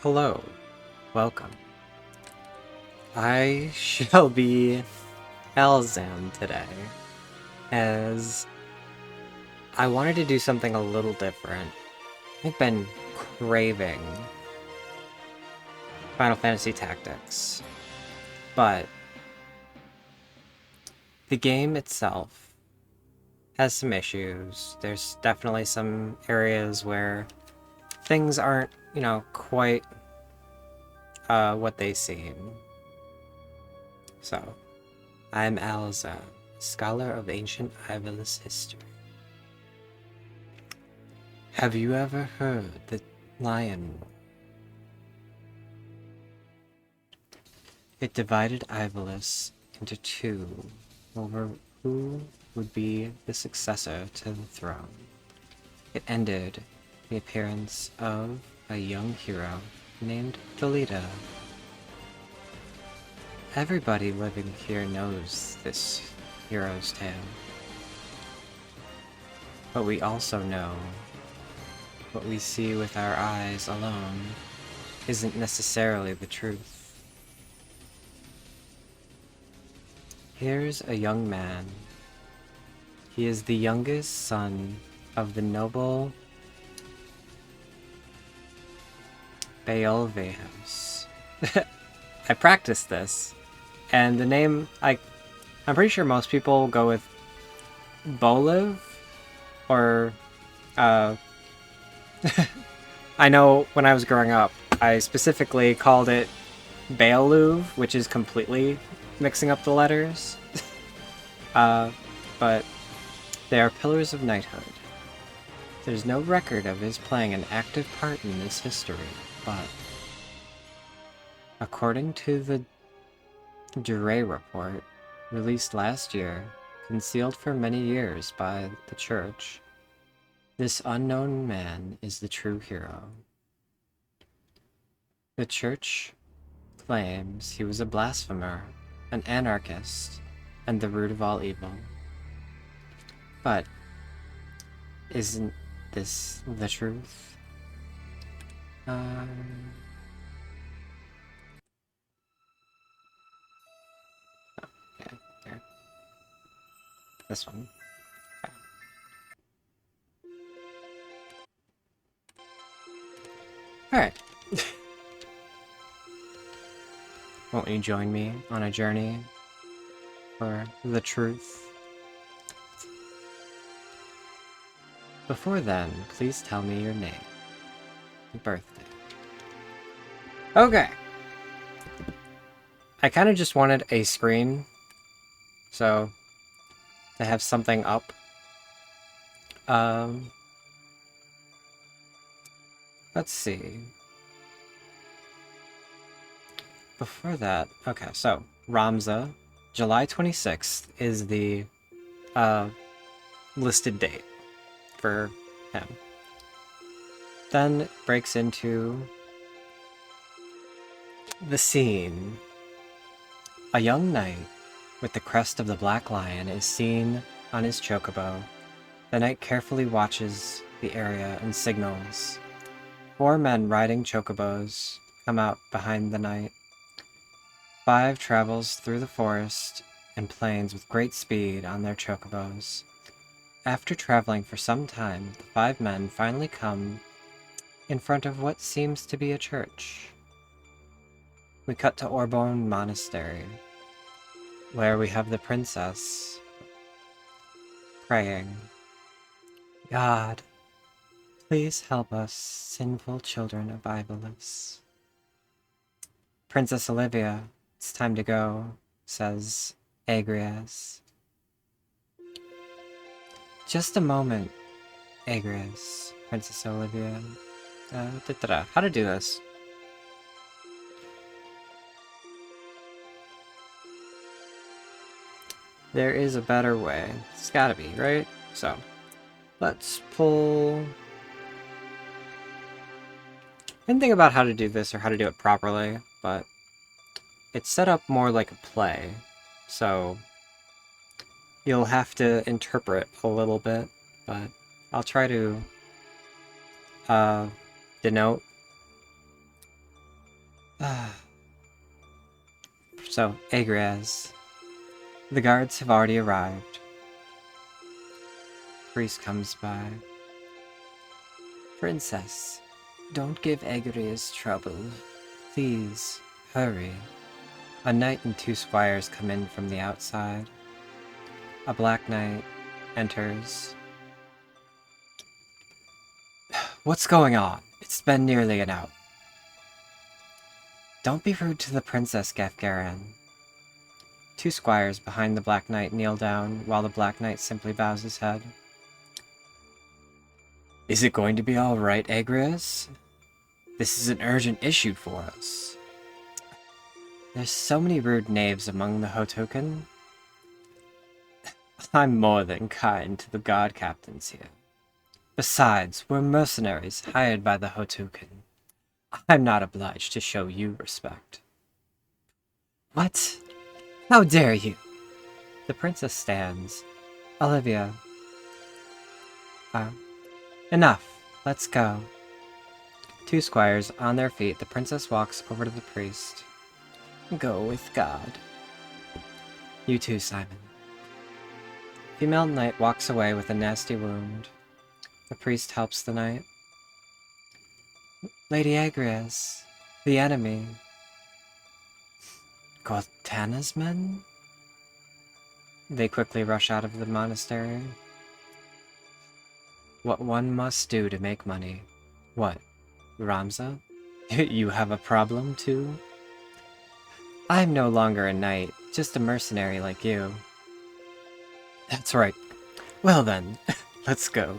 Hello, welcome. I shall be Elzam today, as I wanted to do something a little different. I've been craving Final Fantasy Tactics, but the game itself has some issues. There's definitely some areas where things aren't, quite what they seem. So, I'm Alza, scholar of ancient Ivalus history. Have you ever heard the Lion War? It divided Ivalus into two over who would be the successor to the throne. It ended the appearance of a young hero named Thalita. Everybody living here knows this hero's tale. But we also know what we see with our eyes alone isn't necessarily the truth. Here's a young man. He is the youngest son of the noble Beolve house. I practiced this, and the name, I'm pretty sure most people go with Boliv, or, I know when I was growing up, I specifically called it Beoluv, which is completely mixing up the letters. But they are pillars of knighthood. There's no record of his playing an active part in this history, but according to the Duray report, released last year, concealed for many years by the church, this unknown man is the true hero. The church claims he was a blasphemer, an anarchist, and the root of all evil. But isn't this the truth? Oh, yeah, there. This one. Okay. Alright. Won't you join me on a journey for the truth? Before then, please tell me your name. Birthday. Okay. I kind of just wanted a screen, so to have something up. Let's see. Before that, okay, so Ramza, July 26th is the listed date for him. Then it breaks into the scene. A young knight with the crest of the Black Lion is seen on his chocobo. The knight carefully watches the area and signals. 4 men riding chocobos come out behind the knight. 5 travels through the forest and plains with great speed on their chocobos. After traveling for some time, the 5 men finally come in front of what seems to be a church. We cut to Orbone Monastery, where we have the princess praying. God, please help us, sinful children of Ivalus. Princess Olivia, it's time to go, says Agrias. Just a moment, Agrias, Princess Olivia. How to do this? There is a better way. It's gotta be, right? So, let's pull... I didn't think about how to do this or how to do it properly, but it's set up more like a play, so you'll have to interpret a little bit, but I'll try to denote So, Agrias. The guards have already arrived. Priest comes by. Princess, don't give Agrias trouble. Please, hurry. A knight and 2 squires come in from the outside. A black knight enters. What's going on? It's been nearly an hour. Don't be rude to the princess, Gefgaran. 2 squires behind the black knight kneel down, while the black knight simply bows his head. Is it going to be all right, Agrias? This is an urgent issue for us. There's so many rude knaves among the Hotoken. I'm more than kind to the guard captains here. Besides, we're mercenaries hired by the Hotoken. I'm not obliged to show you respect. What? How dare you? The princess stands. Olivia. Enough. Let's go. 2 squires on their feet, the princess walks over to the priest. Go with God. You too, Simon. Female knight walks away with a nasty wound. The priest helps the knight. Lady Agrias, the enemy. Cortana's men? They quickly rush out of the monastery. What one must do to make money. What, Ramza? You have a problem too? I'm no longer a knight, just a mercenary like you. That's right. Well then, let's go.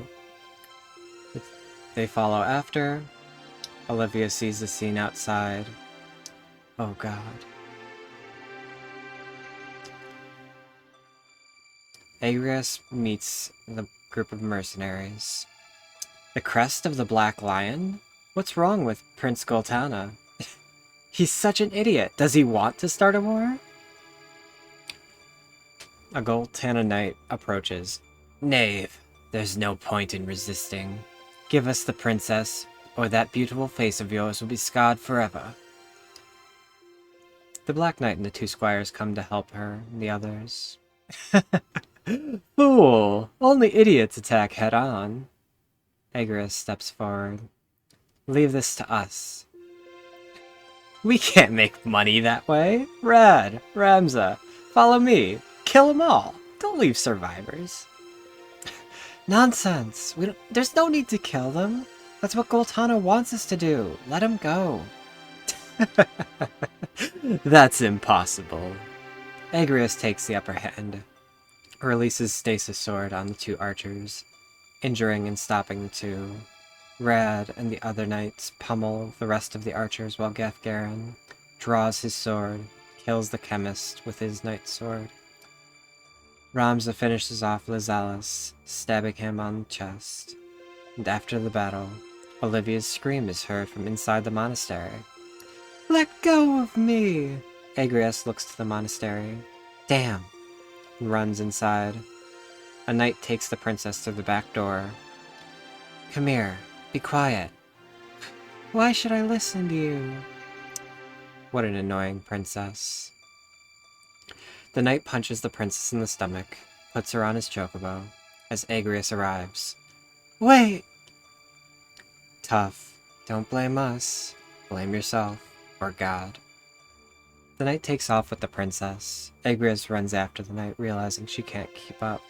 They follow after. Olivia sees the scene outside. Oh god. Agrias meets the group of mercenaries. The crest of the Black Lion? What's wrong with Prince Goltana? He's such an idiot. Does he want to start a war? A Goltana knight approaches. Knave, there's no point in resisting. Give us the princess, or that beautiful face of yours will be scarred forever. The Black Knight and the 2 squires come to help her and the others. Fool! Only idiots attack head-on. Agrias steps forward. Leave this to us. We can't make money that way. Rad, Ramza, follow me. Kill them all. Don't leave survivors. Nonsense. There's no need to kill them. That's what Goltana wants us to do. Let him go. That's impossible. Agrias takes the upper hand. Releases Stasis Sword on the 2 archers, injuring and stopping the 2. Rad and the other knights pummel the rest of the archers while Gefgaran draws his sword, kills the chemist with his knight's sword. Ramza finishes off Lizalis, stabbing him on the chest. And after the battle, Olivia's scream is heard from inside the monastery. Let go of me! Agrias looks to the monastery. Damn! And runs inside. A knight takes the princess through the back door. Come here. Be quiet. Why should I listen to you? What an annoying princess. The knight punches the princess in the stomach, puts her on his chocobo, as Agrias arrives. Wait! Tough. Don't blame us. Blame yourself, or God. The knight takes off with the princess. Agrias runs after the knight, realizing she can't keep up.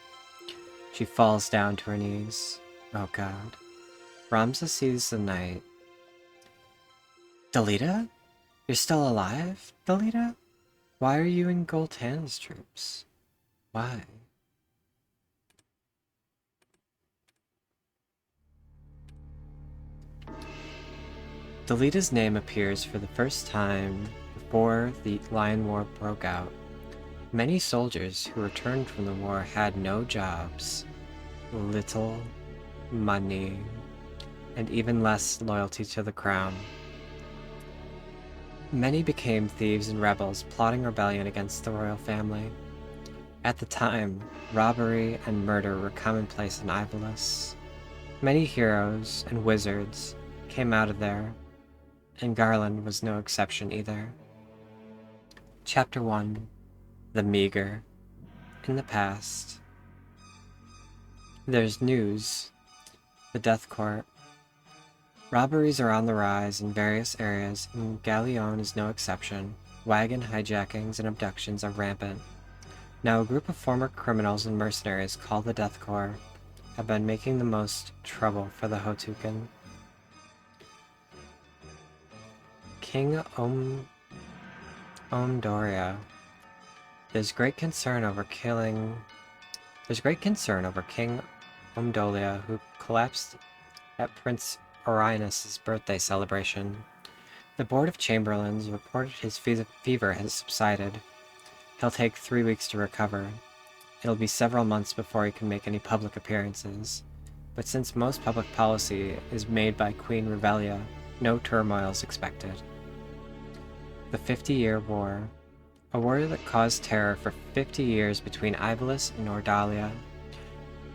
She falls down to her knees. Oh god. Ramza sees the knight. Delita? You're still alive, Delita? Why are you in Goltana's troops? Why? Delita's name appears for the first time before the Lion War broke out. Many soldiers who returned from the war had no jobs, little money, and even less loyalty to the crown. Many became thieves and rebels, plotting rebellion against the royal family. At the time, robbery and murder were commonplace in Ivalice. Many heroes and wizards came out of there. and Garland was no exception either. Chapter 1: The Meager. In the past. There's news. The Death Court. Robberies are on the rise in various areas, and Galleon is no exception. Wagon hijackings and abductions are rampant. Now a group of former criminals and mercenaries called the Death Corps have been making the most trouble for the Hotuken. King Omdoria. There's great concern over King Omdolia, who collapsed at Prince Orinus' birthday celebration. The Board of Chamberlains reported his fever has subsided. He'll take 3 weeks to recover. It'll be several months before he can make any public appearances. But since most public policy is made by Queen Revelia, no turmoil is expected. The 50-Year War. A war that caused terror for 50 years between Ivolus and Ordalia,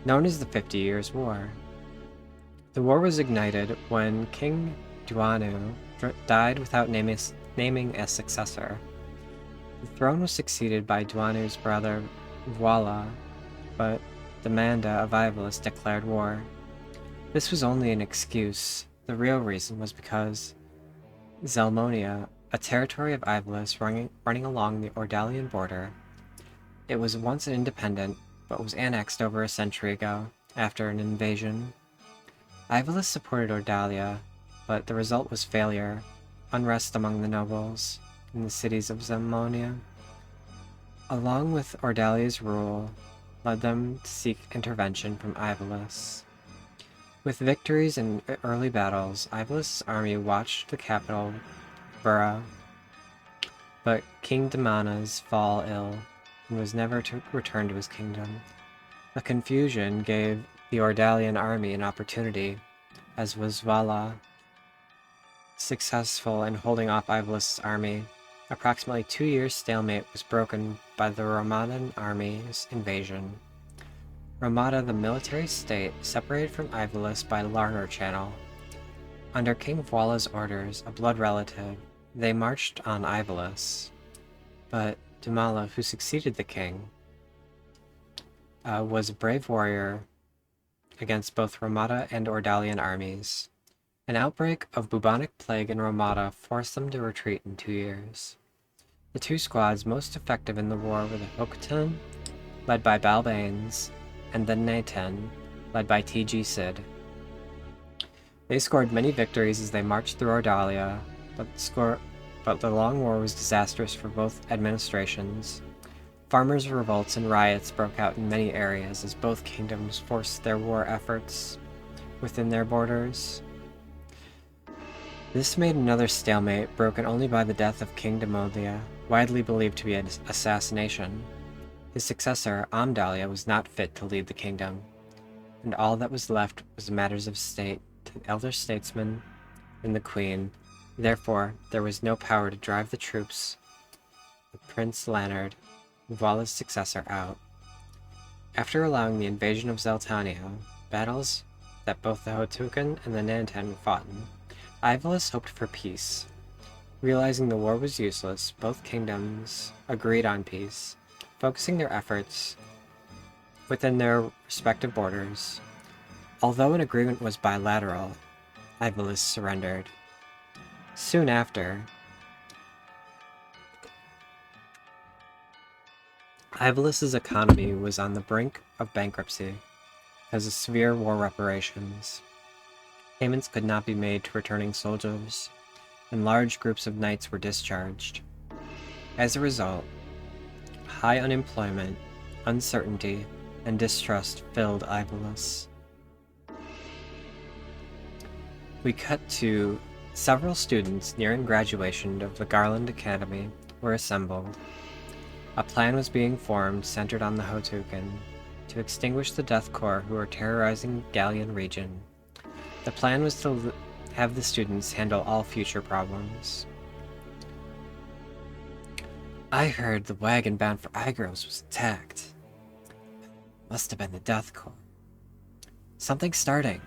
known as the 50 Years' War. The war was ignited when King Duanu died without naming a successor. The throne was succeeded by Duanu's brother Voila, but Demanda of Ivolus declared war. This was only an excuse. The real reason was because Zelmonia, a territory of Ivolus running along the Ordalian border. It was once an independent, but was annexed over a century ago, after an invasion. Ivolus supported Ordalia, but the result was failure, unrest among the nobles, in the cities of Zelmonia. Along with Ordalia's rule, led them to seek intervention from Ivolus. With victories in early battles, Ivolus' army watched the capital, Bura, but King Damana's fall ill and was never to return to his kingdom. The confusion gave the Ordalian army an opportunity, as was Vala successful in holding off Ivolus' army. Approximately 2 years' stalemate was broken by the Ramadan army's invasion. Ramada, the military state, separated from Ivolus by Larner Channel. Under King Voila's orders, a blood relative, they marched on Ivolus. But Dumala, who succeeded the king, was a brave warrior against both Ramada and Ordalian armies. An outbreak of bubonic plague in Ramada forced them to retreat in 2 years. The 2 squads most effective in the war were the Hokutan, led by Balbanes, and the Natan, led by T.G. Sid. They scored many victories as they marched through Ordalia, but the long war was disastrous for both administrations. Farmers' revolts and riots broke out in many areas as both kingdoms forced their war efforts within their borders. This made another stalemate, broken only by the death of King Demolia, widely believed to be an assassination. His successor, Amdalia, was not fit to lead the kingdom, and all that was left was matters of state to the elder statesmen and the queen. Therefore, there was no power to drive the troops of Prince Lannard, Vala's successor, out. After allowing the invasion of Zeltania, battles that both the Hotuken and the Nantan fought in, Ivolus hoped for peace. Realizing the war was useless, both kingdoms agreed on peace, focusing their efforts within their respective borders. Although an agreement was bilateral, Ivolus surrendered. Soon after, Ivolus's economy was on the brink of bankruptcy because of severe war reparations. Payments could not be made to returning soldiers, and large groups of knights were discharged. As a result, high unemployment, uncertainty, and distrust filled Ivolus. We cut to several students nearing graduation of the Garland Academy were assembled. A plan was being formed centered on the Hotuken to extinguish the Death Corps who were terrorizing Gallian region. The plan was to have the students handle all future problems. I heard the wagon bound for Igros was attacked. Must have been the Death Corps. Something's starting.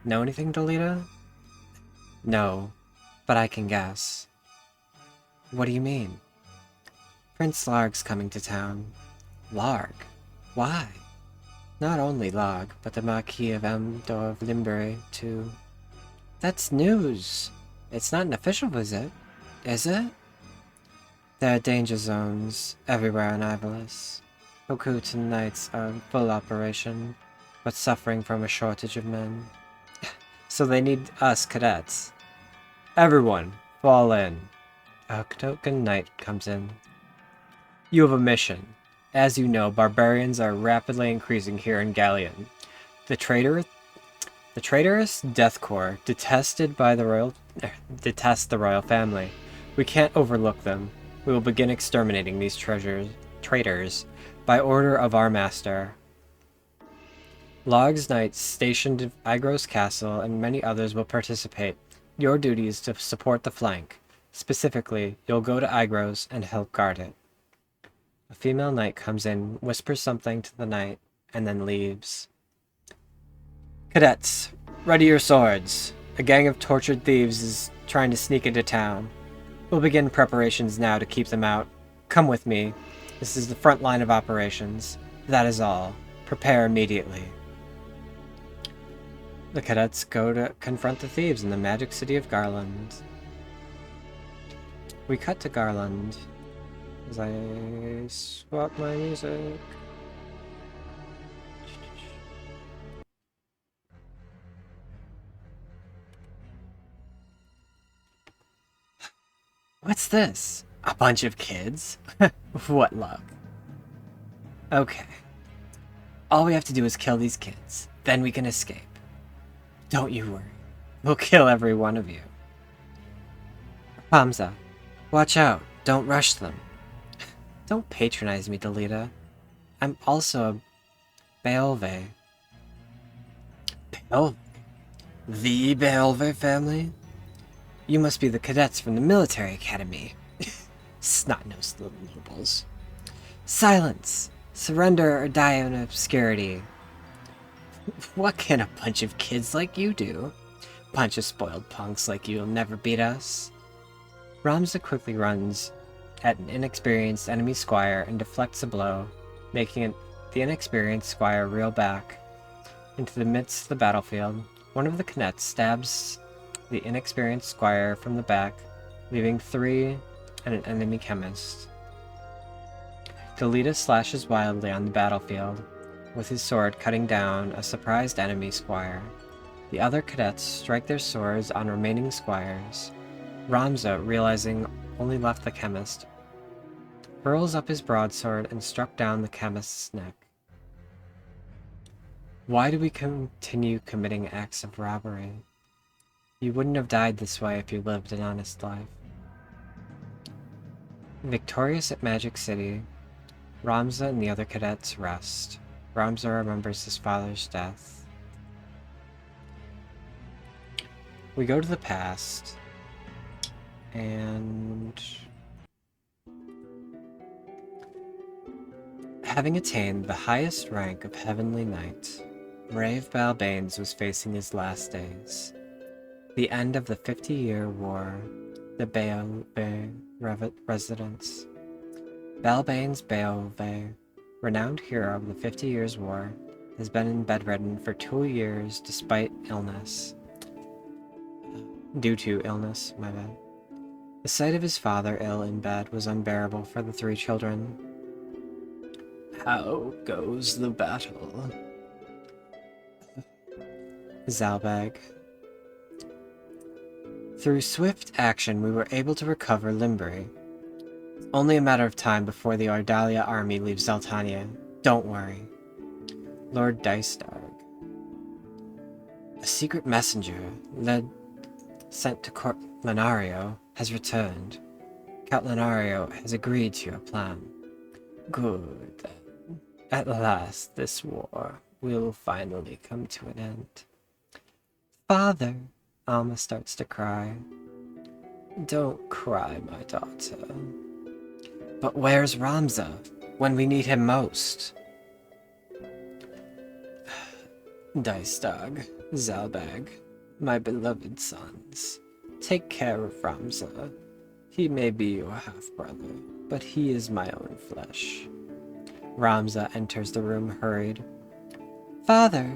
Know anything, Dolita? No. but I can guess. What do you mean? Prince Larg's coming to town. Larg? Why? Not only Larg, but the Marquis of Amdor of Limbury, too. That's news! It's not an official visit, is it? There are danger zones everywhere in Ivalis. Hokutan Knights are in full operation, but suffering from a shortage of men. So they need us cadets. Everyone, fall in. A token knight comes in. You have a mission. As you know, barbarians are rapidly increasing here in Galleon. The traitorous Death Corps, detest the royal family. We can't overlook them. We will begin exterminating these traitors by order of our master. Log's knights stationed at Igros Castle and many others will participate. Your duty is to support the flank. Specifically, you'll go to Igros and help guard it. A female knight comes in, whispers something to the knight, and then leaves. Cadets, ready your swords. A gang of tortured thieves is trying to sneak into town. We'll begin preparations now to keep them out. Come with me. This is the front line of operations. That is all. Prepare immediately. The cadets go to confront the thieves in the magic city of Garland. We cut to Garland as I swap my music. What's this? A bunch of kids? What luck. Okay. All we have to do is kill these kids. Then we can escape. Don't you worry. We'll kill every one of you. Hamza, watch out. Don't rush them. Don't patronize me, Delita. I'm also a Beolve. Beolve? The Beolve family? You must be the cadets from the military academy. Snot-nosed little nobles. Silence! Surrender or die in obscurity. What can a bunch of kids like you do? Bunch of spoiled punks like you'll never beat us. Ramza quickly runs at an inexperienced enemy squire and deflects a blow, making the inexperienced squire reel back into the midst of the battlefield. One of the cadets stabs the inexperienced squire from the back, leaving 3 and an enemy chemist. Delita slashes wildly on the battlefield, with his sword cutting down a surprised enemy squire. The other cadets strike their swords on remaining squires. Ramza, realizing only left the chemist, hurls up his broadsword and struck down the chemist's neck. Why do we continue committing acts of robbery? You wouldn't have died this way if you lived an honest life. Victorious at Magic City, Ramza and the other cadets rest. Ramza remembers his father's death. We go to the past, and having attained the highest rank of Heavenly Knight, Brave Balbanes was facing his last days. The end of the 50-year war, the Beolve residence. Balbanes Beolve, renowned hero of the 50 Years' War, has been in bedridden for 2 years despite illness. Due to illness, my bad. The sight of his father ill in bed was unbearable for the 3 children. How goes the battle? Zalbag. Through swift action, we were able to recover Limbury. Only a matter of time before the Ardalia army leaves Zeltania. Don't worry. Lord Dystarg. A secret messenger, sent to Court Lenario, has returned. Count Lenario has agreed to your plan. Good, then. At last, this war will finally come to an end. Father, Alma starts to cry. Don't cry, my daughter. But where's Ramza, when we need him most? Dystag, Zalbag, my beloved sons, Take care of Ramza. He may be your half-brother, but he is my own flesh. Ramza enters the room hurried. Father!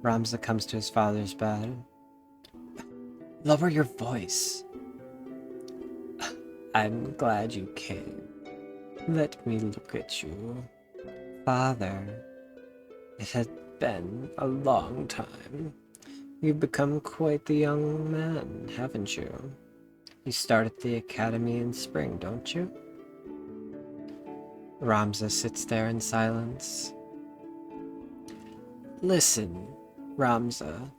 Ramza comes to his father's bed. Lower your voice. I'm glad you came. Let me look at you. Father, it has been a long time. You've become quite the young man, haven't you? You started the academy in spring, don't you? Ramza sits there in silence. Listen, Ramza.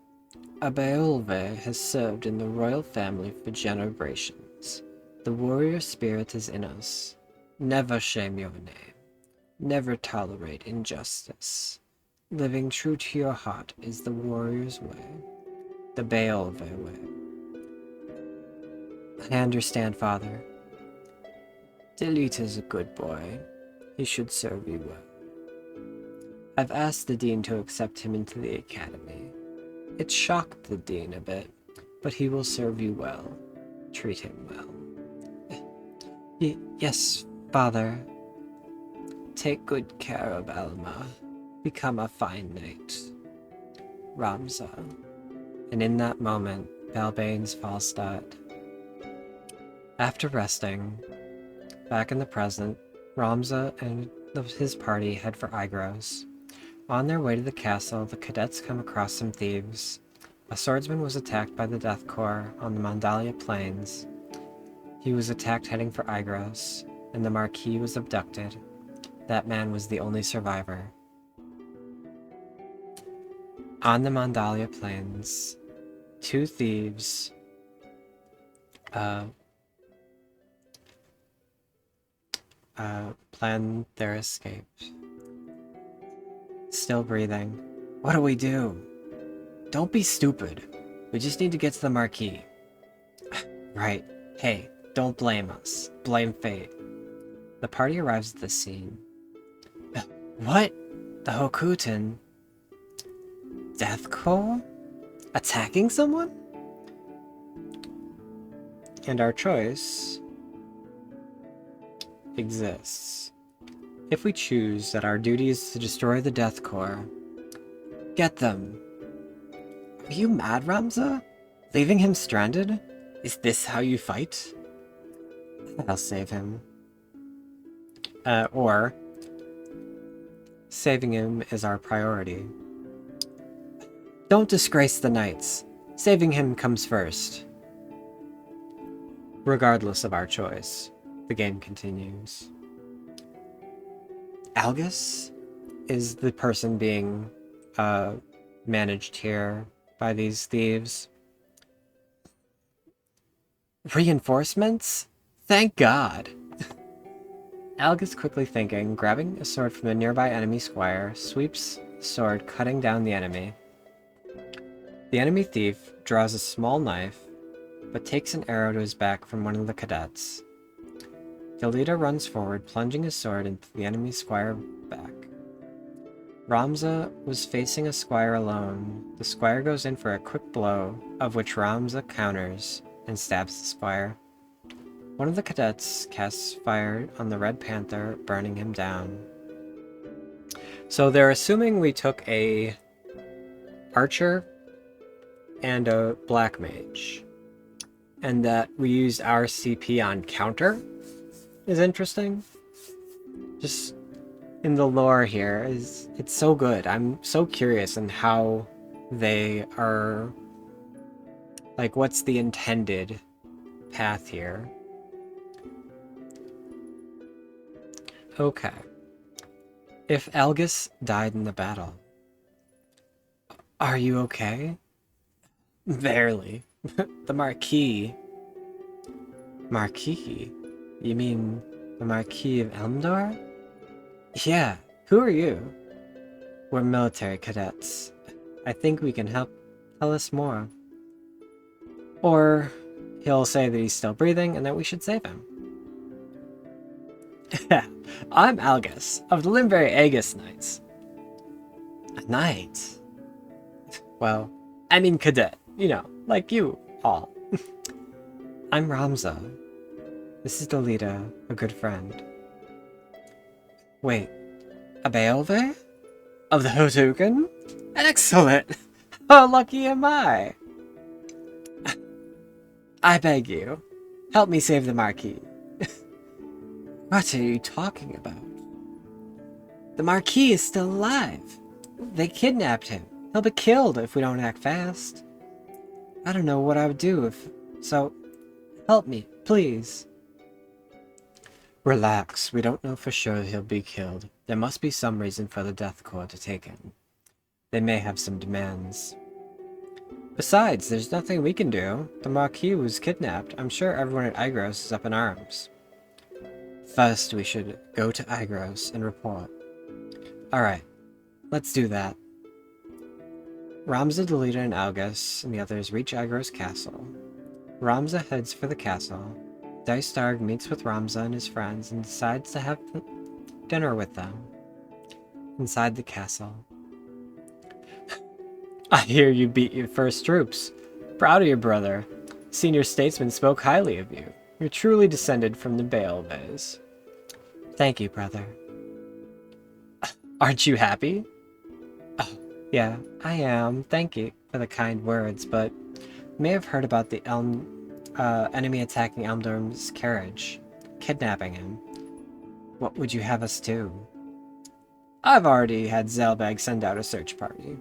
A Beolve has served in the royal family for generations. The warrior spirit is in us. Never shame your name. Never tolerate injustice. Living true to your heart is the warrior's way. The Beolve way. I understand, Father. Dilit is a good boy. He should serve you well. I've asked the Dean to accept him into the academy. It shocked the Dean a bit, but he will serve you well. Treat him well. Yes, Father. Take good care of Alma. Become a fine knight. Ramza. And in that moment, Balbane's Falstadt. After resting, back in the present, Ramza and his party head for Igros. On their way to the castle, the cadets come across some thieves. A swordsman was attacked by the Death Corps on the Mandalia Plains. He was attacked heading for Igros, and the Marquis was abducted. That man was the only survivor. On the Mandalia Plains, two thieves plan their escape. Still breathing. What do we do? Don't be stupid. We just need to get to the Marquis. Right. Hey, don't blame us. Blame fate. The party arrives at the scene. What? The Hokutan? Death Corps? Attacking someone? And our choice exists. If we choose that our duty is to destroy the Death Corps, get them. Are you mad, Ramza? Leaving him stranded? Is this how you fight? I'll save him. Or saving him is our priority. Don't disgrace the knights. Saving him comes first. Regardless of our choice, the game continues. Algus is the person being managed here by these thieves. Reinforcements? Thank God! Algus, quickly thinking, grabbing a sword from a nearby enemy squire, sweeps the sword, cutting down the enemy. The enemy thief draws a small knife, but takes an arrow to his back from one of the cadets. The leader runs forward, plunging his sword into the enemy squire back. Ramza was facing a squire alone. The squire goes in for a quick blow, of which Ramza counters and stabs the squire. One of the cadets casts fire on the Red Panther, burning him down. So they're assuming we took a archer and a black mage, and that we used our CP on counter is interesting. Just in the lore here, it's so good. I'm so curious in how they are, like, what's the intended path here. Okay. If Algus died in the battle, are you okay? Barely. The Marquis. Marquis? You mean the Marquis of Elmdor? Yeah, who are you? We're military cadets. I think we can help. Tell us more. Or he'll say that he's still breathing and that we should save him. I'm Algus, of the Limbury Aegis Knights. A knight? Well, I mean cadet, you know, like you all. I'm Ramza. This is Delita, a good friend. Wait, a Beelve? Of the Hotuken? Excellent! How lucky am I? I beg you, help me save the Marquis. What are you talking about? The Marquis is still alive. They kidnapped him. He'll be killed if we don't act fast. I don't know what I would do if... So, help me, please. Relax, we don't know for sure he'll be killed. There must be some reason for the Death Corps to take him. They may have some demands. Besides, there's nothing we can do. The Marquis was kidnapped. I'm sure everyone at Igros is up in arms. First, we should go to Igros and report. Alright, let's do that. Ramza, Delita, and Algus and the others reach Igros Castle. Ramza heads for the castle. Dystarg meets with Ramza and his friends and decides to have dinner with them. Inside the castle. I hear you beat your first troops. Proud of your brother. Senior statesman spoke highly of you. You're truly descended from the Beelves. Thank you, brother. Aren't you happy? Oh, yeah, I am. Thank you for the kind words, but you may have heard about the enemy attacking Elmdorm's carriage, kidnapping him. What would you have us do? I've already had Zelbag send out a search party.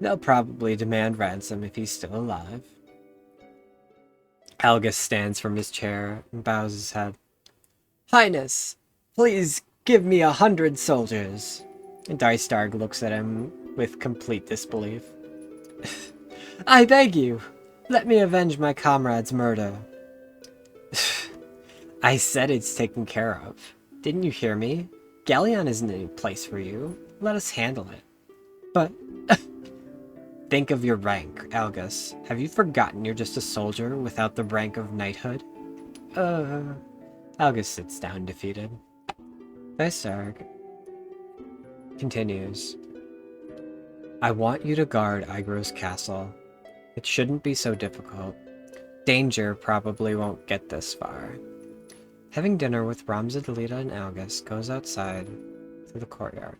They'll probably demand ransom if he's still alive. Algus stands from his chair and bows his head. Highness, please give me 100 soldiers. And Dystarg looks at him with complete disbelief. I beg you, let me avenge my comrade's murder. I said it's taken care of. Didn't you hear me? Galleon isn't any place for you. Let us handle it. But... Think of your rank, Algus. Have you forgotten you're just a soldier without the rank of knighthood? Algus sits down defeated. Dystarg continues. I want you to guard Igros Castle. It shouldn't be so difficult. Danger probably won't get this far. Having dinner with Ramza, Delita, and Algus goes outside to the courtyard.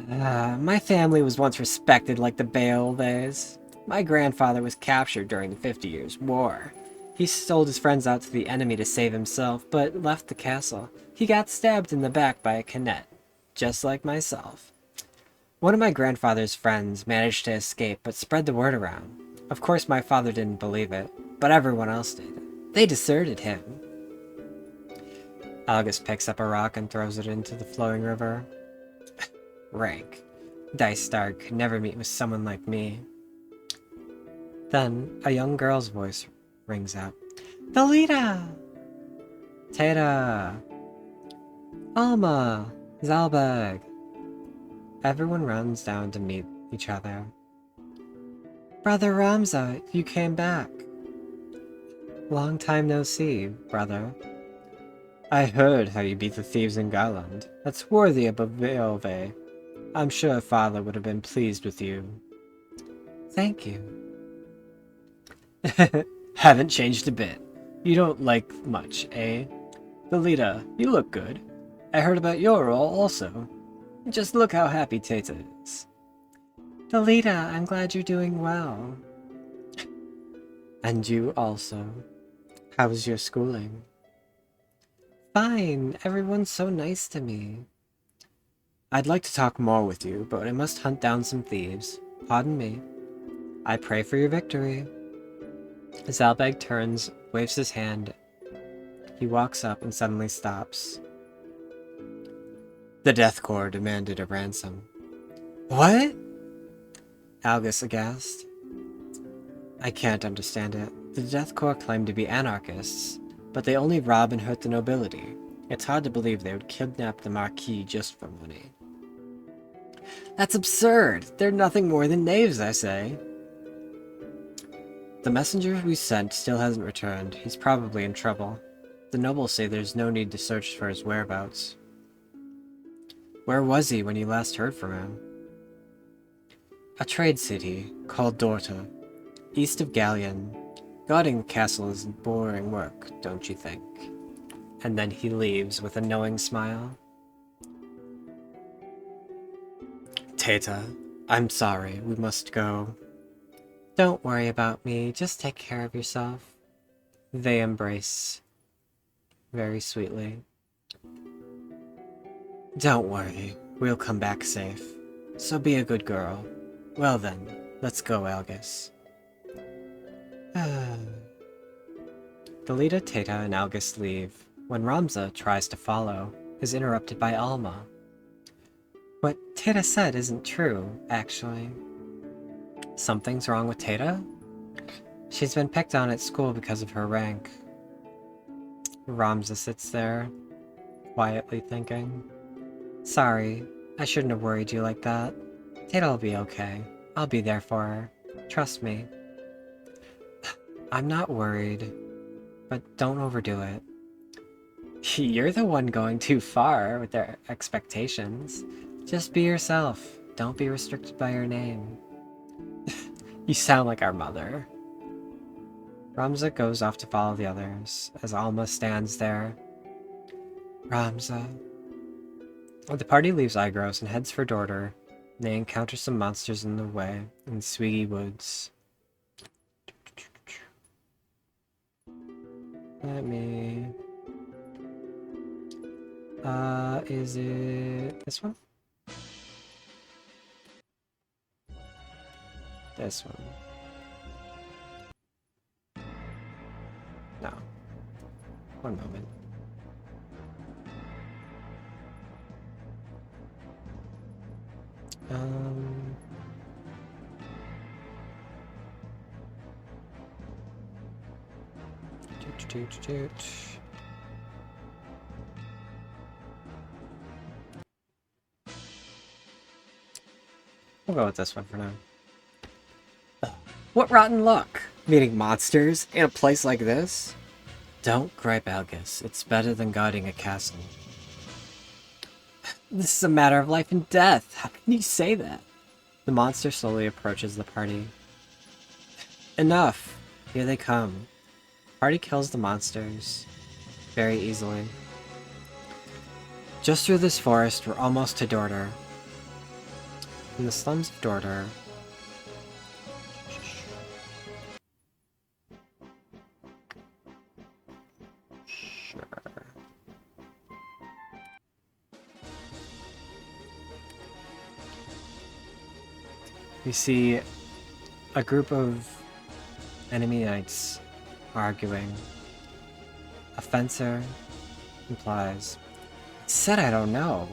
My family was once respected like the Beelves. My grandfather was captured during the 50 Years' War. He sold his friends out to the enemy to save himself, but left the castle. He got stabbed in the back by a Canet, just like myself. One of my grandfather's friends managed to escape, but spread the word around. Of course, my father didn't believe it, but everyone else did. They deserted him. Algus picks up a rock and throws it into the flowing river. Rank. Dystarg could never meet with someone like me. Then, a young girl's voice rings out. Delita! Tata! Alma! Zalbag! Everyone runs down to meet each other. Brother Ramza, you came back. Long time no see, brother. I heard how you beat the thieves in Garland. That's worthy of a Beelve. I'm sure father would have been pleased with you. Thank you. Haven't changed a bit. You don't like much, eh? Delita, you look good. I heard about your role also. Just look how happy Tata is. Delita, I'm glad you're doing well. And you also. How's your schooling? Fine, everyone's so nice to me. I'd like to talk more with you, but I must hunt down some thieves. Pardon me. I pray for your victory. Zalbag turns, waves his hand. He walks up and suddenly stops. The Death Corps demanded a ransom. What? Algus aghast. I can't understand it. The Death Corps claim to be anarchists, but they only rob and hurt the nobility. It's hard to believe they would kidnap the Marquis just for money. That's absurd! They're nothing more than knaves, I say. The messenger we sent still hasn't returned. He's probably in trouble. The nobles say there's no need to search for his whereabouts. Where was he when you last heard from him? A trade city called Dorta, east of Galleon. Guarding the castle is boring work, don't you think? And then he leaves with a knowing smile. Tata, I'm sorry, we must go. Don't worry about me, just take care of yourself. They embrace very sweetly. Don't worry, we'll come back safe. So be a good girl. Well then, let's go, Algus. Galita, Tata, and Algus leave. When Ramza tries to follow, is interrupted by Alma. What Tata said isn't true, actually. Something's wrong with Tata? She's been picked on at school because of her rank. Ramza sits there, quietly thinking. Sorry, I shouldn't have worried you like that. Tata'll be okay. I'll be there for her. Trust me. I'm not worried, but don't overdo it. You're the one going too far with their expectations. Just be yourself. Don't be restricted by your name. You sound like our mother. Ramza goes off to follow the others, as Alma stands there. Ramza. The party leaves Igros and heads for Dorter. They encounter some monsters in the way, in Swiggy Woods. Let me... is it this one? This one. No. One moment. We'll go with this one for now. What rotten luck! Meeting monsters in a place like this? Don't gripe, Algus. It's better than guarding a castle. This is a matter of life and death. How can you say that? The monster slowly approaches the party. Enough! Here they come. The party kills the monsters very easily. Just through this forest, we're almost to Dorter. In the slums of Dorter, we see a group of enemy knights arguing. A fencer implies, I said I don't know.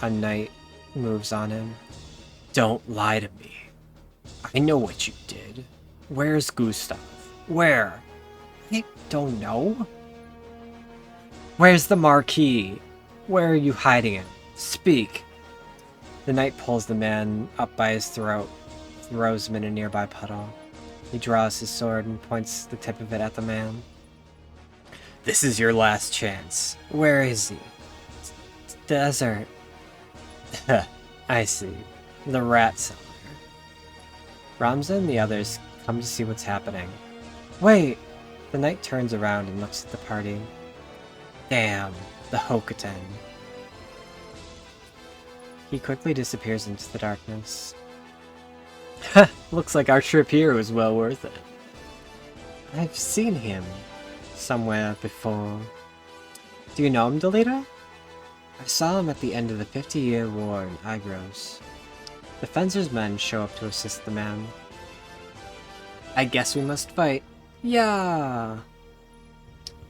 A knight moves on him. Don't lie to me. I know what you did. Where's Gustav? Where? I don't know. Where's the Marquis? Where are you hiding him? Speak. The knight pulls the man up by his throat, throws him in a nearby puddle. He draws his sword and points the tip of it at the man. This is your last chance. Where is he? Desert. I see. The rat cellar. Ramza and the others come to see what's happening. Wait! The knight turns around and looks at the party. Damn, the Hokoten. He quickly disappears into the darkness. Looks like our trip here was well worth it. I've seen him somewhere before. Do you know him, Delita? I saw him at the end of the 50-year war in Igros. The fencer's men show up to assist the man. I guess we must fight. Yeah.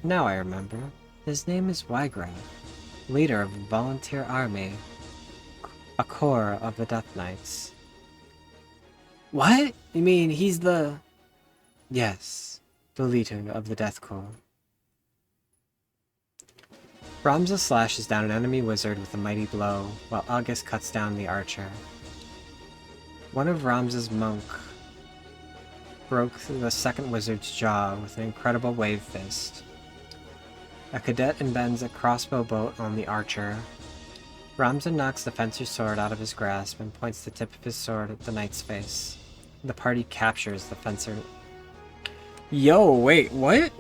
Now I remember. His name is Wygrave, leader of a volunteer army, a corps of the Death Knights. What? You mean he's the... Yes, the leader of the Death Corps. Ramza slashes down an enemy wizard with a mighty blow, while August cuts down the archer. One of Ramza's monk broke the second wizard's jaw with an incredible wave fist. A cadet embeds a crossbow bolt on the archer. Ramza knocks the fencer's sword out of his grasp and points the tip of his sword at the knight's face. The party captures the fencer. Yo, wait, what?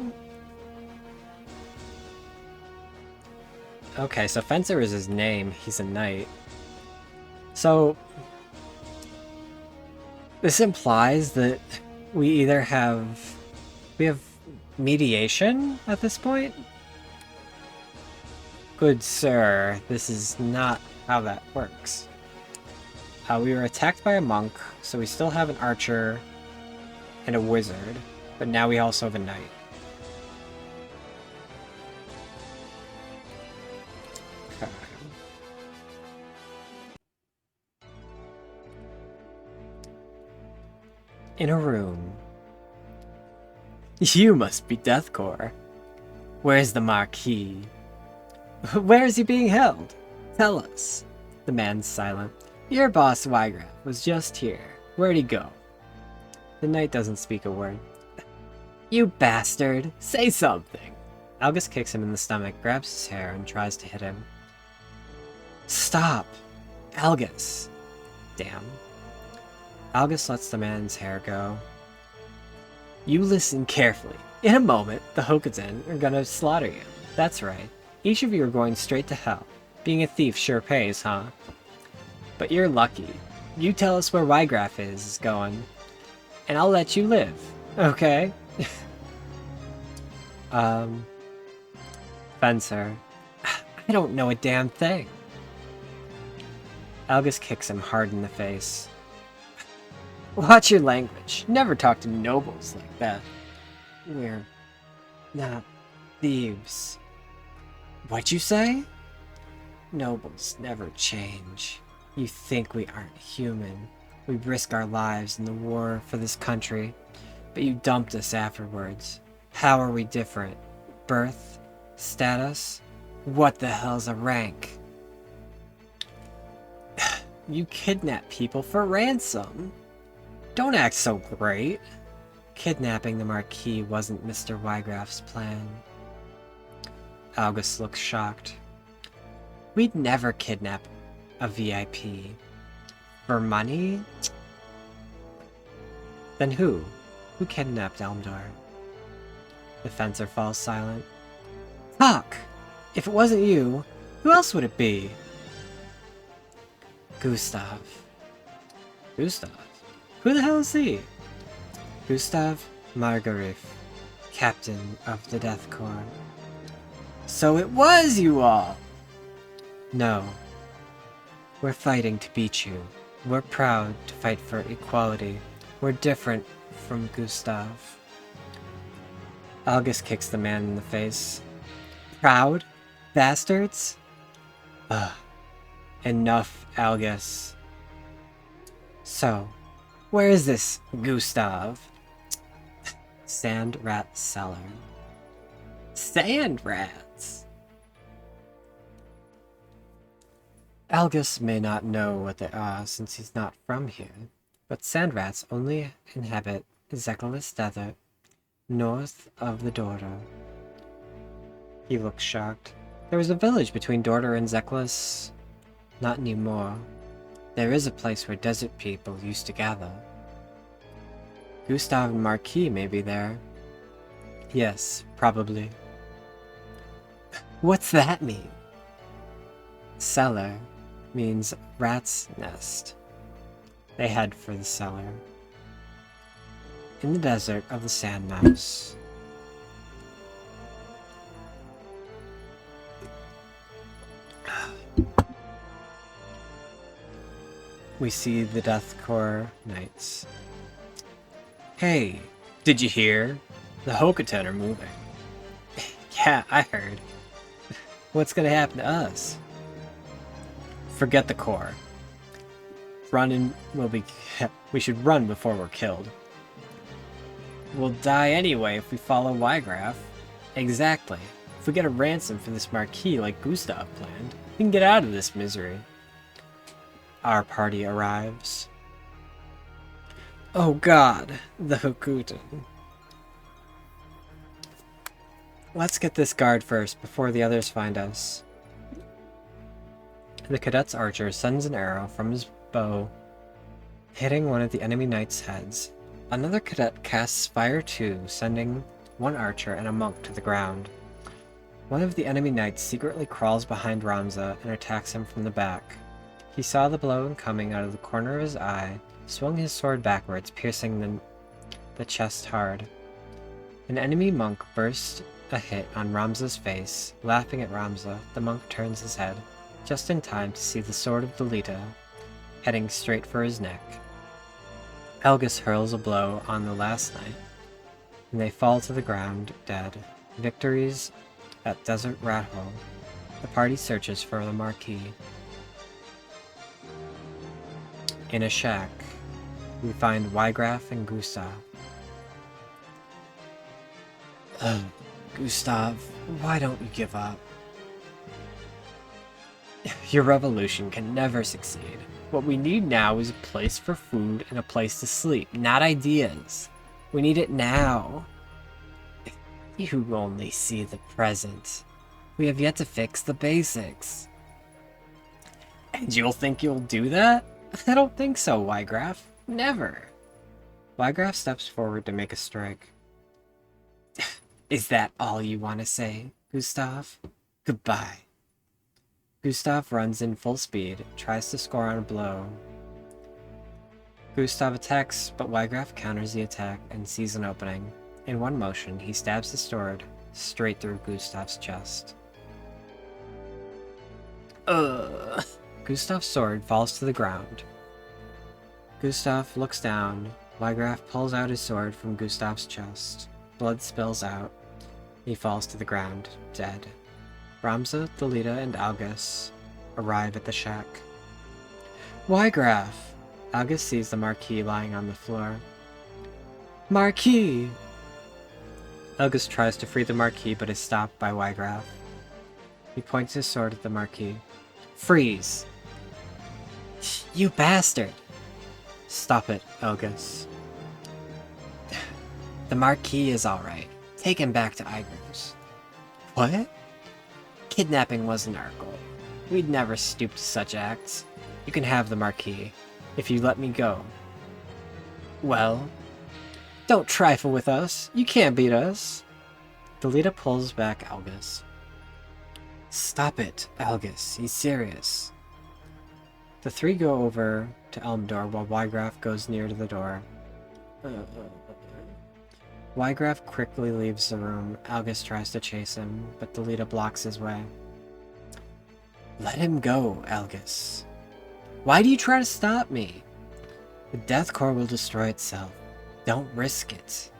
Okay, so Fencer is his name. He's a knight. So, this implies that we have mediation at this point? Good sir, this is not how that works. We were attacked by a monk, so we still have an archer and a wizard, but now we also have a knight. Okay. In a room. You must be Deathcore. Where's the Marquis? Where is he being held? Tell us. The man's silent. Your boss, Wygraf, was just here. Where'd he go? The knight doesn't speak a word. You bastard! Say something! Algus kicks him in the stomach, grabs his hair, and tries to hit him. Stop! Algus! Damn. Algus lets the man's hair go. You listen carefully. In a moment, the Hokuten are gonna slaughter you. That's right. Each of you are going straight to hell. Being a thief sure pays, huh? But you're lucky. You tell us where Wygraf is going, and I'll let you live. Okay? Fencer. I don't know a damn thing. Algus kicks him hard in the face. Watch your language. Never talk to nobles like that. We're not thieves. What'd you say? Nobles never change. You think we aren't human. We risk our lives in the war for this country, but you dumped us afterwards. How are we different? Birth? Status? What the hell's a rank? You kidnap people for ransom. Don't act so great. Kidnapping the Marquis wasn't Mr. Wygraf's plan. Algus looks shocked. We'd never kidnap a VIP. For money? Then who? Who kidnapped Elmdor? The fencer falls silent. Talk! If it wasn't you, who else would it be? Gustav. Gustav? Who the hell is he? Gustav Margarif, captain of the Death Corps. So it was you all! No. We're fighting to beat you. We're proud to fight for equality. We're different from Gustav. Algus kicks the man in the face. Proud? Bastards? Ugh. Enough, Algus. So, where is this Gustav? Sand rat cellar. Sand rats! Algus may not know what they are since he's not from here, but sand rats only inhabit Zekilus Desert, north of the Dorder. He looks shocked. There was a village between Dorder and Zekilus. Not anymore. There is a place where desert people used to gather. Gustav and Marquis may be there. Yes, probably. What's that mean? Cellar means rat's nest. They head for the cellar. In the desert of the Sand Mouse. We see the Death Corps Knights. Hey, did you hear? The Hokuten are moving. Yeah, I heard. What's gonna happen to us? Forget the Corps. We should run before we're killed. We'll die anyway if we follow Wygraf. Exactly. If we get a ransom for this Marquis like Gustav planned, we can get out of this misery. Our party arrives. Oh god, the Hokuten. Let's get this guard first before the others find us. The cadet's archer sends an arrow from his bow, hitting one of the enemy knights' heads. Another cadet casts fire too, sending one archer and a monk to the ground. One of the enemy knights secretly crawls behind Ramza and attacks him from the back. He saw the blow coming out of the corner of his eye, swung his sword backwards, piercing the chest hard. An enemy monk burst a hit on Ramza's face. Laughing at Ramza, the monk turns his head, just in time to see the sword of Delita heading straight for his neck. Elgus hurls a blow on the last knight, and they fall to the ground, dead. Victories at Desert Rat Hole. The party searches for the Marquis. In a shack, we find Wygraf and Gustav. Gustav, why don't you give up? Your revolution can never succeed. What we need now is a place for food and a place to sleep, not ideas. We need it now. If you only see the present. We have yet to fix the basics. And you'll think you'll do that? I don't think so, Wygraf. Never. Wygraf steps forward to make a strike. Is that all you want to say, Gustav? Goodbye. Gustav runs in full speed, tries to score on a blow. Gustav attacks, but Wygraf counters the attack and sees an opening. In one motion, he stabs the sword straight through Gustav's chest. Gustav's sword falls to the ground. Gustav looks down. Wygraf pulls out his sword from Gustav's chest. Blood spills out. He falls to the ground, dead. Ramza, Delita, and Algus arrive at the shack. Wygraf! Algus sees the Marquis lying on the floor. Marquis! Algus tries to free the Marquis but is stopped by Wygraf. He points his sword at the Marquis. Freeze! You bastard! Stop it, Algus. The Marquis is alright. Take him back to Igros. What? Kidnapping wasn't our goal. We'd never stoop to such acts. You can have the Marquis, if you let me go. Well, don't trifle with us. You can't beat us. Delita pulls back Algus. Stop it, Algus. He's serious. The three go over to Elmdor while Wygraf goes near to the door. Wygraf quickly leaves the room. Algus tries to chase him, but Delita blocks his way. Let him go, Algus. Why do you try to stop me? The Death Core will destroy itself. Don't risk it.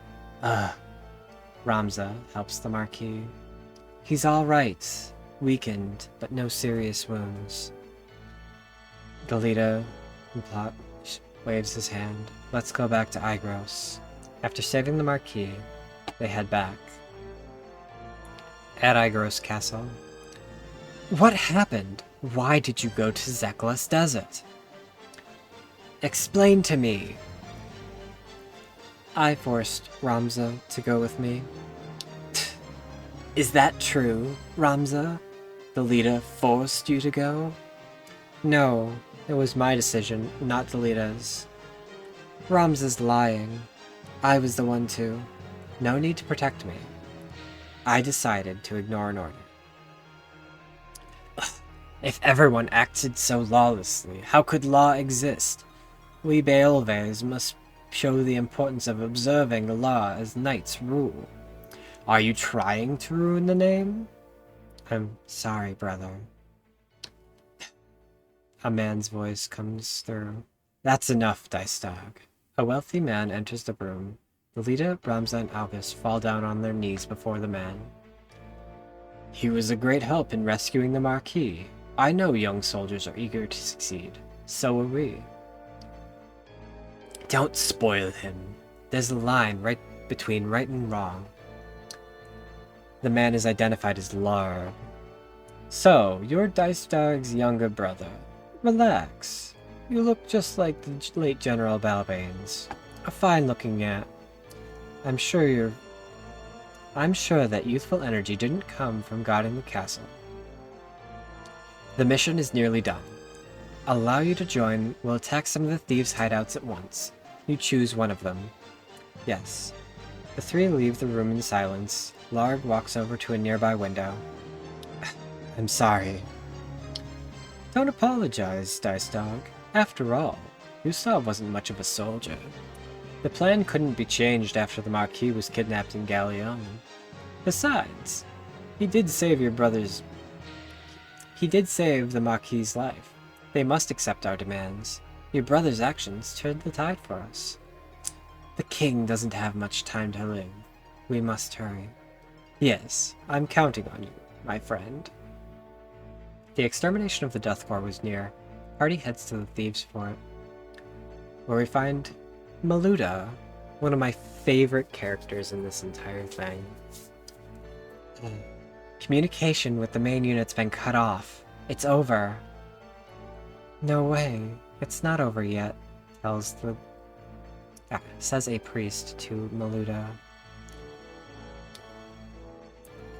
Ramza helps the Marquis. He's alright. Weakened, but no serious wounds. Delita waves his hand. Let's go back to Igros. After saving the Marquis, they head back. At Igros Castle. What happened? Why did you go to Zeklas Desert? Explain to me. I forced Ramza to go with me. Is that true, Ramza? Delita forced you to go? No, it was my decision, not Delita's. Ramza's lying. I was the one to. No need to protect me. I decided to ignore an order. If everyone acted so lawlessly, how could law exist? We Beolves must show the importance of observing the law as knights rule. Are you trying to ruin the name? I'm sorry, brother. A man's voice comes through. That's enough, Dicedog. A wealthy man enters the room. Delita, Ramza, and Algus fall down on their knees before the man. He was a great help in rescuing the Marquis. I know young soldiers are eager to succeed. So are we. Don't spoil him. There's a line right between right and wrong. The man is identified as Larb. So, you're Dicedog's younger brother. Relax. You look just like the late General Balbanes. A fine-looking ant. I'm sure that youthful energy didn't come from guarding the castle. The mission is nearly done. I'll allow you to join. We'll attack some of the thieves' hideouts at once. You choose one of them. Yes. The three leave the room in silence. Larg walks over to a nearby window. I'm sorry. Don't apologize, Dice Dog. After all, Gustav wasn't much of a soldier. The plan couldn't be changed after the Marquis was kidnapped in Galleon. Besides, he did save the Marquis' life. They must accept our demands. Your brother's actions turned the tide for us. The king doesn't have much time to live. We must hurry. Yes, I'm counting on you, my friend. The extermination of the Death Corps was near. Party heads to the Thieves' Fort, where we find Maluda, one of my favorite characters in this entire thing. Communication with the main unit's been cut off. It's over. No way. It's not over yet, says a priest to Maluda.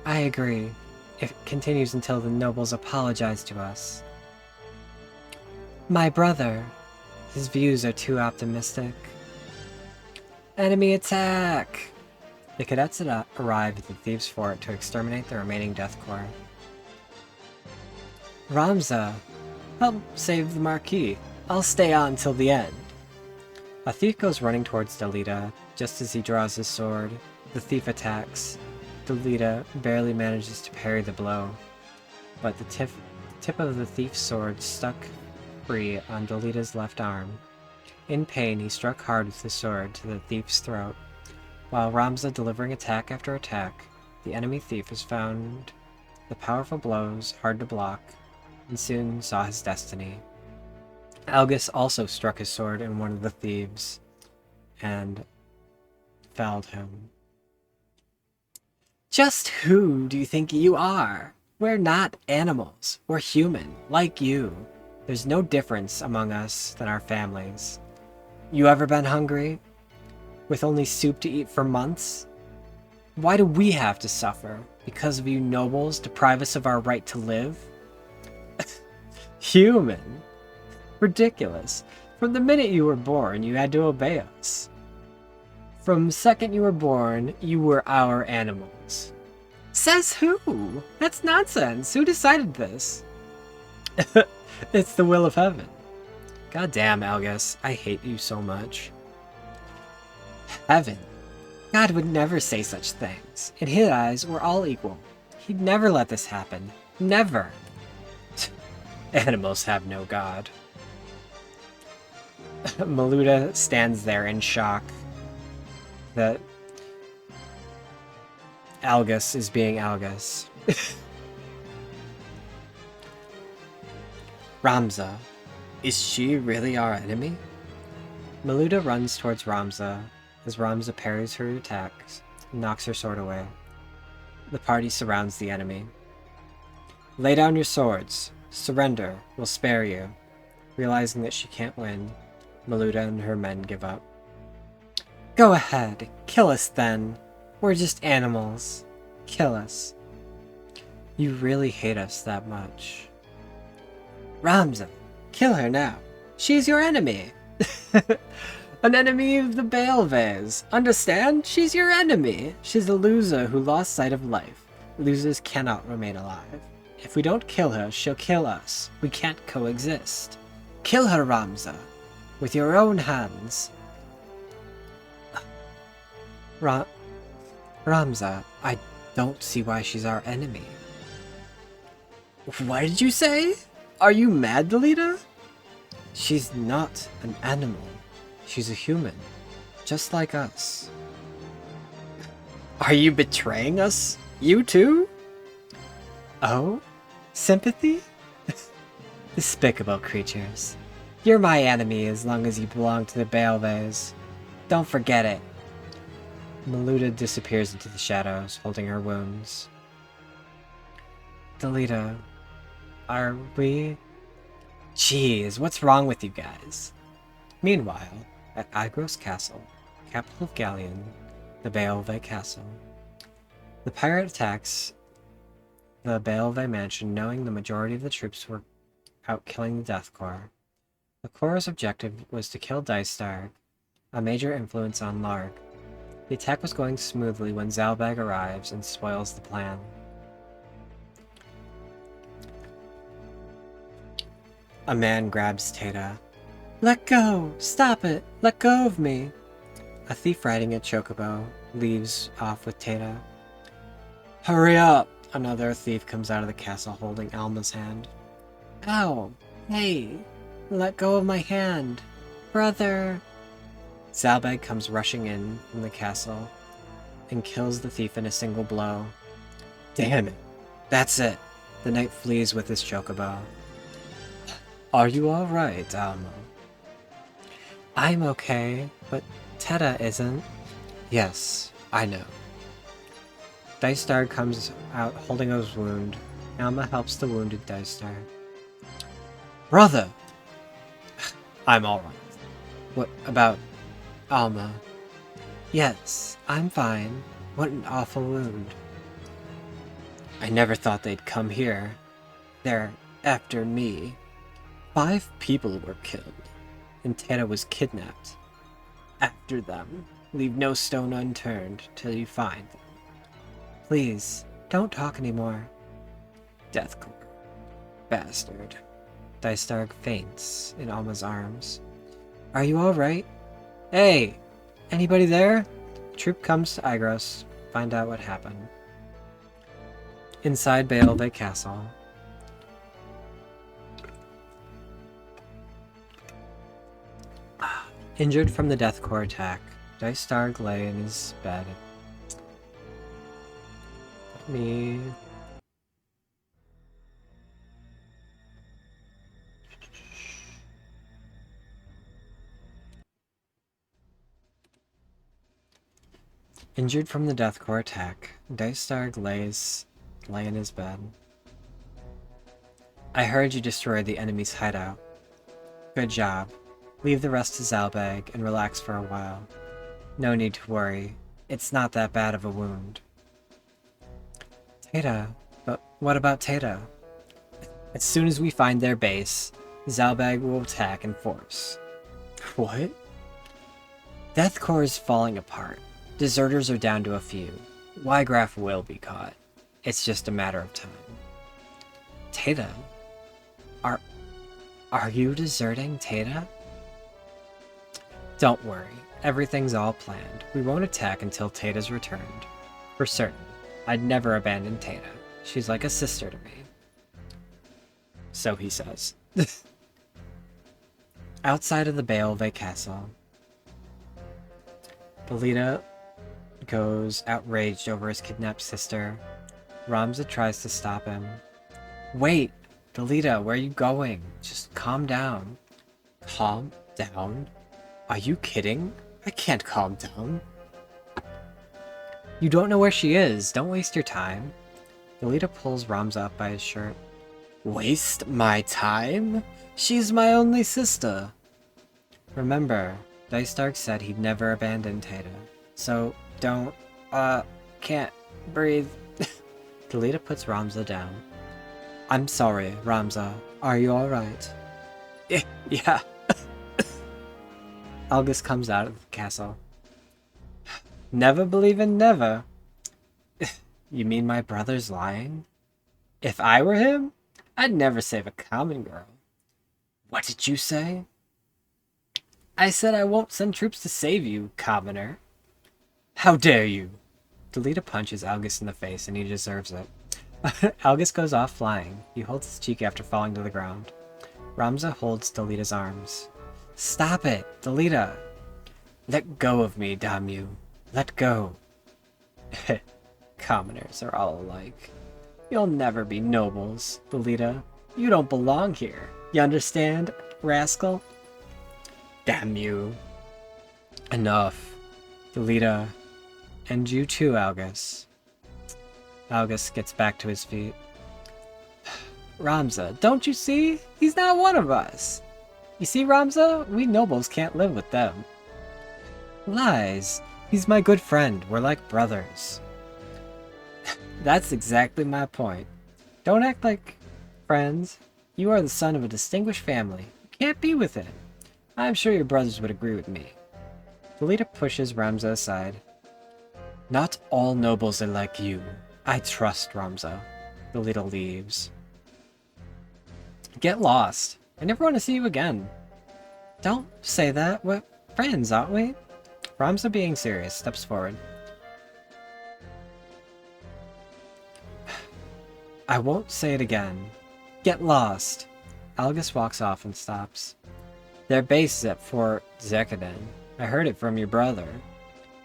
I agree. It continues until the nobles apologize to us. My brother. His views are too optimistic. Enemy attack! The cadets had arrived at the Thieves' Fort to exterminate the remaining Death Corps. Ramza, help save the Marquis. I'll stay on till the end. A thief goes running towards Delita. Just as he draws his sword, the thief attacks. Delita barely manages to parry the blow, but the tip of the thief's sword stuck free on Delita's left arm. In pain, he struck hard with the sword to the thief's throat. While Ramza delivering attack after attack, the enemy thief was found the powerful blows hard to block, and soon saw his destiny. Algus also struck his sword in one of the thieves, and felled him. Just who do you think you are? We're not animals. We're human, like you. There's no difference among us than our families. You ever been hungry? With only soup to eat for months? Why do we have to suffer? Because of you nobles deprive us of our right to live? Human? Ridiculous. From the minute you were born, you had to obey us. From the second you were born, you were our animals. Says who? That's nonsense. Who decided this? It's the will of heaven. God damn, Algus. I hate you so much. Heaven. God would never say such things. In his eyes, we're all equal. He'd never let this happen. Never. Animals have no god. Maluda stands there in shock that Algus is being Algus. Ramza. Is she really our enemy? Maluda runs towards Ramza as Ramza parries her attacks and knocks her sword away. The party surrounds the enemy. Lay down your swords. Surrender. We'll spare you. Realizing that she can't win, Maluda and her men give up. Go ahead. Kill us then. We're just animals. Kill us. You really hate us that much. Ramza, kill her now. She's your enemy. An enemy of the Baelves. Understand? She's your enemy. She's a loser who lost sight of life. Losers cannot remain alive. If we don't kill her, she'll kill us. We can't coexist. Kill her, Ramza. With your own hands. Ramza, I don't see why she's our enemy. What did you say? Are you mad, Delita? She's not an animal. She's a human. Just like us. Are you betraying us? You too? Oh? Sympathy? Despicable creatures. You're my enemy as long as you belong to the Baelves. Don't forget it. Maluda disappears into the shadows, holding her wounds. Delita, are we... Jeez, what's wrong with you guys? Meanwhile, at Agros Castle, capital of Galleon, the Baelve Castle, the pirate attacks the Beelve mansion, knowing the majority of the troops were out killing the Death Corps. The Corps' objective was to kill Dystar, a major influence on Larg. The attack was going smoothly when Zalbag arrives and spoils the plan. A man grabs Tata. "Let go! Stop it! Let go of me!" A thief riding a chocobo leaves off with Tata. "Hurry up!" Another thief comes out of the castle holding Alma's hand. "Ow! Hey! Let go of my hand! Brother!" Zalbag comes rushing in from the castle and kills the thief in a single blow. Damn it! That's it! The knight flees with his chocobo. "Are you alright, Alma?" "I'm okay, but Teta isn't." "Yes, I know." Dystar comes out holding his wound. Alma helps the wounded Dystar. "Brother!" "I'm alright." "What about Alma?" "Yes, I'm fine. What an awful wound." "I never thought they'd come here. They're after me." 5 people were killed, and Teta was kidnapped. After them. Leave no stone unturned till you find them. Please, don't talk anymore. Deathcore. Bastard. Dystarg faints in Alma's arms. "Are you alright? Hey! Anybody there?" Troop comes to Igros, find out what happened. Inside Beelve Castle. Injured from the Deathcore attack, Dystarg lay in his bed. Injured from the Deathcore attack, Dystarg lay in his bed. "I heard you destroyed the enemy's hideout. Good job. Leave the rest to Zalbag and relax for a while. No need to worry. It's not that bad of a wound." "Tata? But what about Tata?" "As soon as we find their base, Zalbag will attack in force." "What?" "Deathcore is falling apart. Deserters are down to a few. Wygraf will be caught. It's just a matter of time." "Tata? Are you deserting Tata?" "Don't worry. Everything's all planned. We won't attack until Tata's returned. For certain. I'd never abandon Tata. She's like a sister to me." So he says. Outside of the Beelve castle, Belita goes outraged over his kidnapped sister. Ramza tries to stop him. "Wait! Belita, where are you going? Just calm down." "Calm down? Are you kidding? I can't calm down." "You don't know where she is. Don't waste your time." Belita pulls Ramza up by his shirt. "Waste my time? She's my only sister." Remember, Dystarg said he'd never abandon Tata. So, can't breathe. Belita puts Ramza down. "I'm sorry, Ramza. Are you alright?" Yeah. Algus comes out of the castle. "Never believe in never." "You mean my brother's lying? If I were him, I'd never save a common girl." "What did you say?" "I said I won't send troops to save you, commoner." "How dare you!" Delita punches Algus in the face, and he deserves it. Algus goes off flying. He holds his cheek after falling to the ground. Ramza holds Delita's arms. "Stop it, Delita!" "Let go of me, damn you! Let go!" Commoners are all alike. You'll never be nobles, Delita. You don't belong here. You understand, rascal? Damn you. Enough. Delita. And you too, Algus. Algus gets back to his feet. "Ramza, don't you see? He's not one of us. You see, Ramza? We nobles can't live with them." "Lies. He's my good friend. We're like brothers." "That's exactly my point. Don't act like friends. You are the son of a distinguished family. You can't be with it. I'm sure your brothers would agree with me. Delita pushes Ramza aside. Not all nobles are like you. I trust Ramza. Delita leaves. Get lost. I never want to see you again. Don't say that. We're friends, aren't we? Ramza, being serious, steps forward. I won't say it again. Get lost. Algus walks off and stops. Their base is at Fort Zekadin. I heard it from your brother.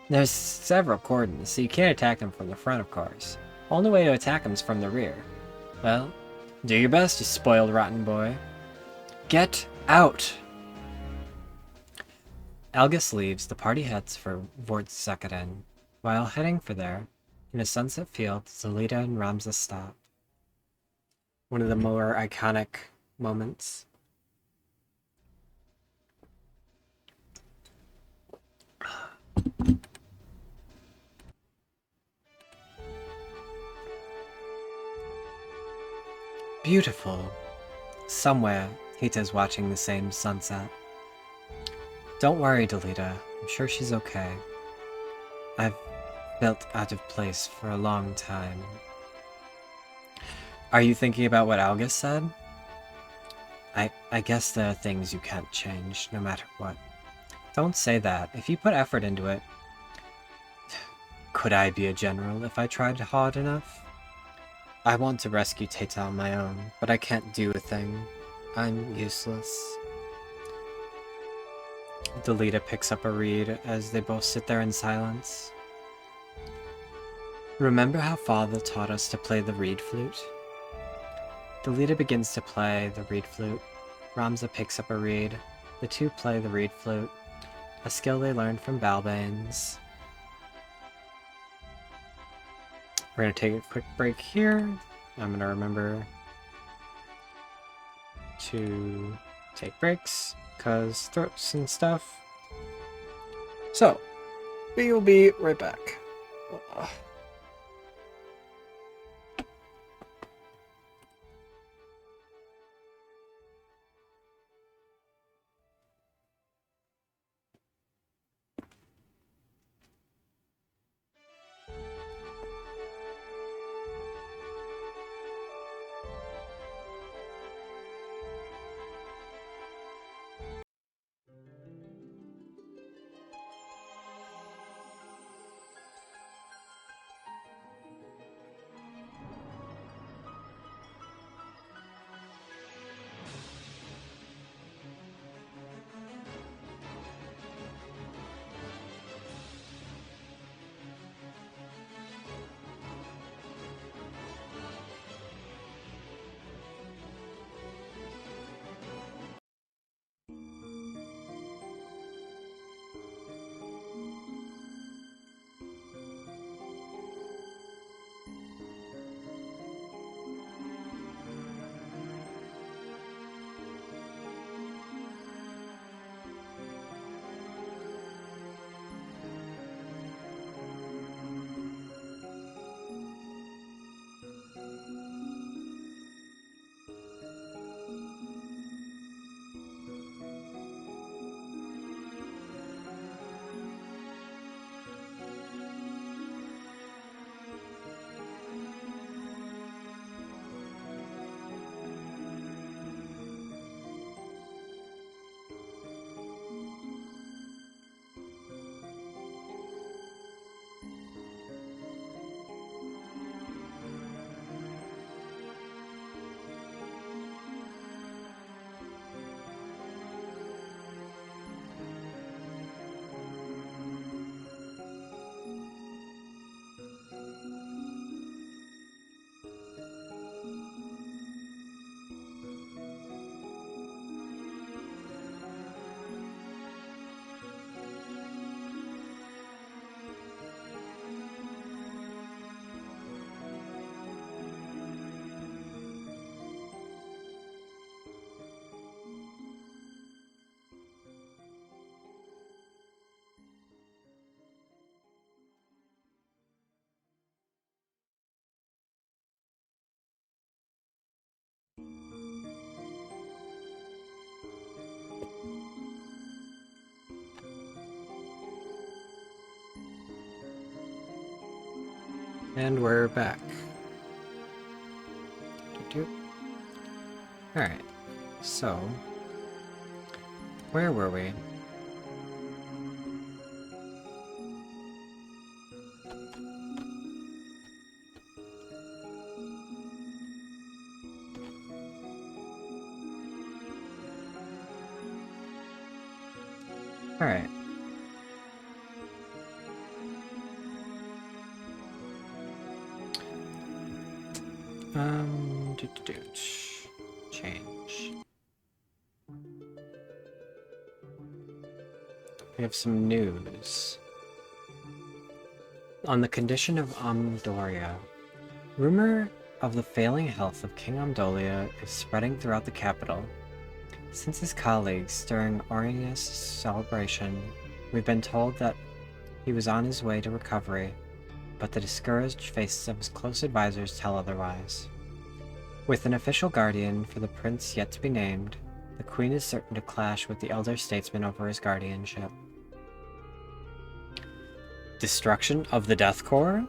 There's several cordons, so you can't attack them from the front, of course. Only way to attack them is from the rear. Well, do your best, you spoiled rotten boy. Get out! Algus leaves. The party heads for Fort Zekadin. While heading for there, in a sunset field, Zelida and Ramza stop. One of the more iconic moments. Beautiful. Somewhere, Hita's watching the same sunset. Don't worry, Delita. I'm sure she's okay. I've felt out of place for a long time. Are you thinking about what Algus said? I guess there are things you can't change, no matter what. Don't say that. If you put effort into it... Could I be a general if I tried hard enough? I want to rescue Tata on my own, but I can't do a thing. I'm useless. Delita picks up a reed as they both sit there in silence. Remember how Father taught us to play the reed flute? Delita begins to play the reed flute. Ramza picks up a reed. The two play the reed flute, a skill they learned from Balbanes. We're going to take a quick break here. I'm going to remember to take breaks, because throats and stuff. So, we will be right back. And we're back. Alright, so where were we? Alright. Change. We have some news. On the condition of Amdoria, rumor of the failing health of King Amdolia is spreading throughout the capital. Since his colleagues during Orion's celebration, we've been told that he was on his way to recovery, but the discouraged faces of his close advisors tell otherwise. With an official guardian for the prince yet to be named, the queen is certain to clash with the elder statesman over his guardianship. Destruction of the Death Corps?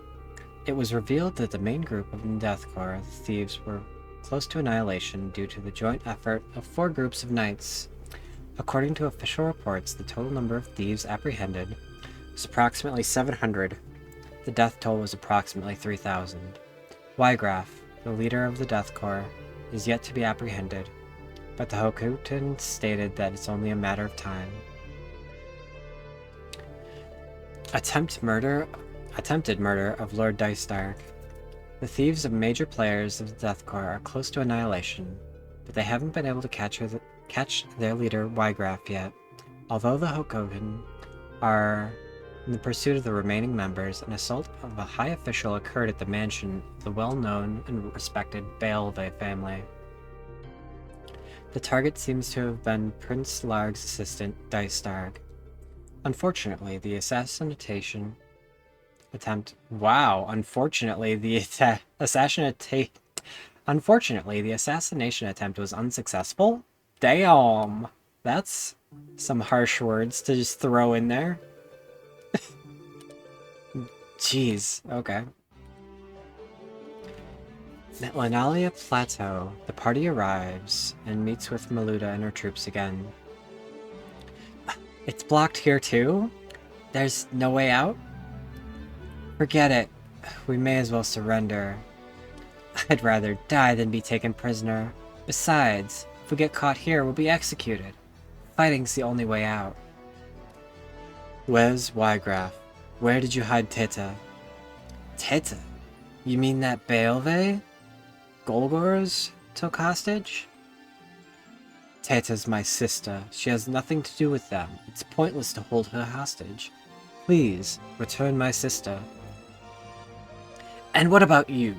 It was revealed that the main group of the Death Corps, the thieves, were close to annihilation due to the joint effort of 4 groups of knights. According to official reports, the total number of thieves apprehended was approximately 700. The death toll was approximately 3,000. Wygraf, the leader of the Death Corps, is yet to be apprehended, but the Hokuton stated that it's only a matter of time. Attempted murder of Lord Dystark. The thieves of major players of the Death Corps are close to annihilation, but they haven't been able to catch their leader Wygraf yet. Although the Hokuton are in the pursuit of the remaining members, an assault of a high official occurred at the mansion of the well-known and respected Bealve family. The target seems to have been Prince Larg's assistant, Dystark. Unfortunately, the assassination attempt was unsuccessful? Damn! That's some harsh words to just throw in there. Jeez, okay. At Lenalia Plateau, the party arrives and meets with Maluda and her troops again. It's blocked here too? There's no way out? Forget it. We may as well surrender. I'd rather die than be taken prisoner. Besides, if we get caught here, we'll be executed. Fighting's the only way out. Where's Wygraf? Where did you hide Teta? Teta? You mean that Bealve? Golgors took hostage? Teta's my sister. She has nothing to do with them. It's pointless to hold her hostage. Please, return my sister. And what about you?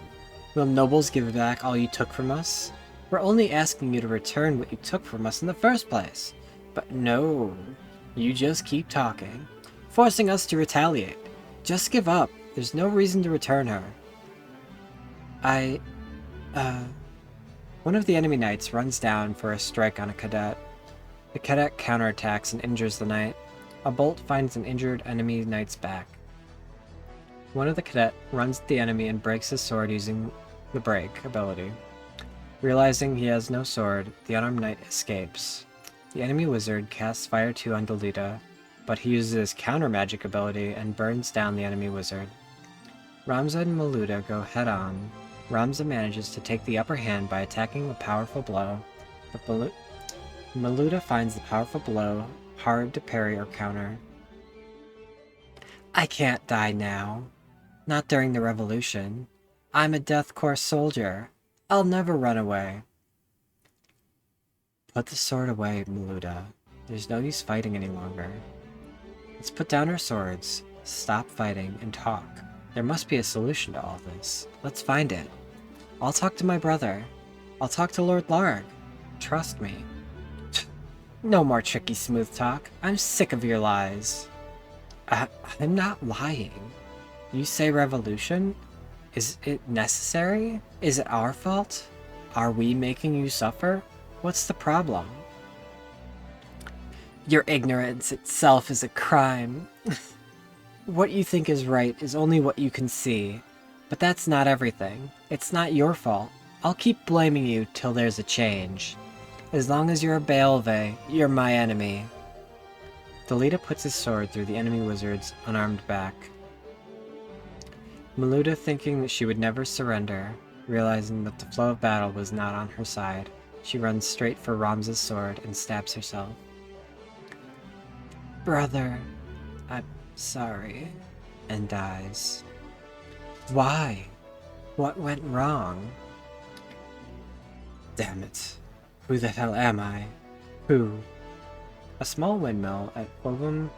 Will nobles give back all you took from us? We're only asking you to return what you took from us in the first place. But no, you just keep talking, forcing us to retaliate. Just give up. There's no reason to return her. One of the enemy knights runs down for a strike on a cadet. The cadet counterattacks and injures the knight. A bolt finds an injured enemy knight's back. One of the cadet runs at the enemy and breaks his sword using the break ability. Realizing he has no sword, the unarmed knight escapes. The enemy wizard casts Fire 2 on Delita, but he uses his counter magic ability and burns down the enemy wizard. Ramza and Maluda go head-on. Ramza manages to take the upper hand by attacking a powerful blow, but Maluda finds the powerful blow hard to parry or counter. I can't die now. Not during the revolution. I'm a Death Corps soldier. I'll never run away. Put the sword away, Maluda. There's no use fighting any longer. Let's put down our swords, stop fighting, and talk. There must be a solution to all this. Let's find it. I'll talk to my brother. I'll talk to Lord Larg. Trust me. No more tricky smooth talk. I'm sick of your lies. I'm not lying. You say revolution? Is it necessary? Is it our fault? Are we making you suffer? What's the problem? Your ignorance itself is a crime. What you think is right is only what you can see. But that's not everything. It's not your fault. I'll keep blaming you till there's a change. As long as you're a Beelve, you're my enemy. Delita puts his sword through the enemy wizard's unarmed back. Maluda, thinking that she would never surrender, realizing that the flow of battle was not on her side, she runs straight for Ramza's sword and stabs herself. Brother, I'm sorry, and dies. Why? What went wrong? Damn it. Who the hell am I? Who? A small windmill at Ovum,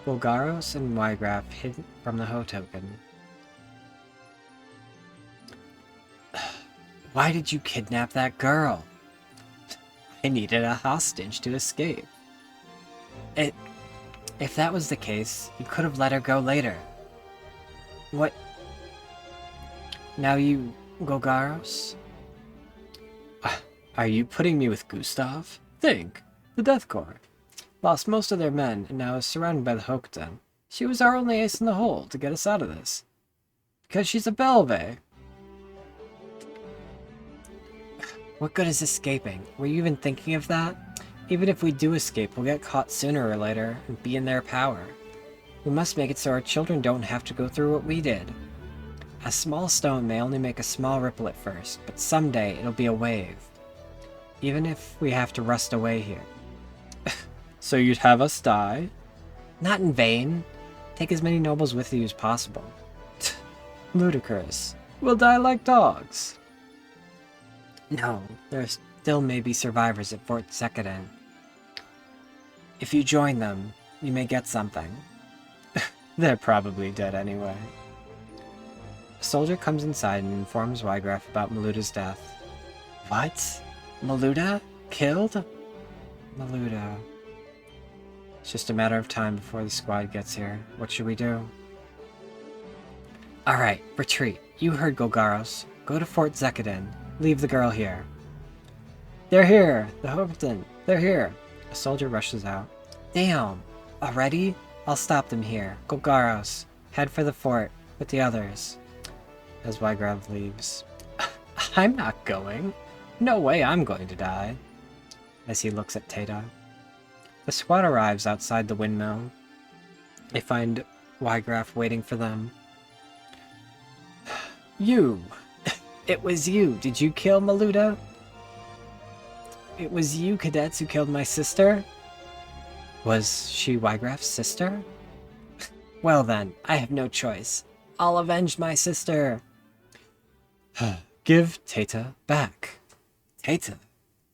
Bulgaros, and Wygraf hid from the Ho token. Why did you kidnap that girl? I needed a hostage to escape. If that was the case, you could have let her go later. What? Now you, Golgaros? Are you putting me with Gustav? Think. The Death Corps. Lost most of their men, and now is surrounded by the Hokuton. She was our only ace in the hole to get us out of this. Because she's a Beelve. What good is escaping? Were you even thinking of that? Even if we do escape, we'll get caught sooner or later and be in their power. We must make it so our children don't have to go through what we did. A small stone may only make a small ripple at first, but someday it'll be a wave. Even if we have to rust away here. So you'd have us die? Not in vain. Take as many nobles with you as possible. Ludicrous. We'll die like dogs. No, there still may be survivors at Fort Sekiden. If you join them, you may get something. They're probably dead anyway. A soldier comes inside and informs Wygraf about Maluda's death. What? Maluda? Killed? Maluda. It's just a matter of time before the squad gets here. What should we do? Alright, retreat. You heard Golgaros. Go to Fort Sekiden. Leave the girl here. They're here! The Hokuton! They're here! A soldier rushes out. Damn! Already? I'll stop them here. Golgaros, head for the fort with the others. As Wygraf leaves. I'm not going. No way I'm going to die. As he looks at Tata. The squad arrives outside the windmill. They find Wygraf waiting for them. You! It was you! Did you kill Maluda? It was you, cadets, who killed my sister? Was she Wygraf's sister? Well then, I have no choice. I'll avenge my sister! Give Tata back. Tata?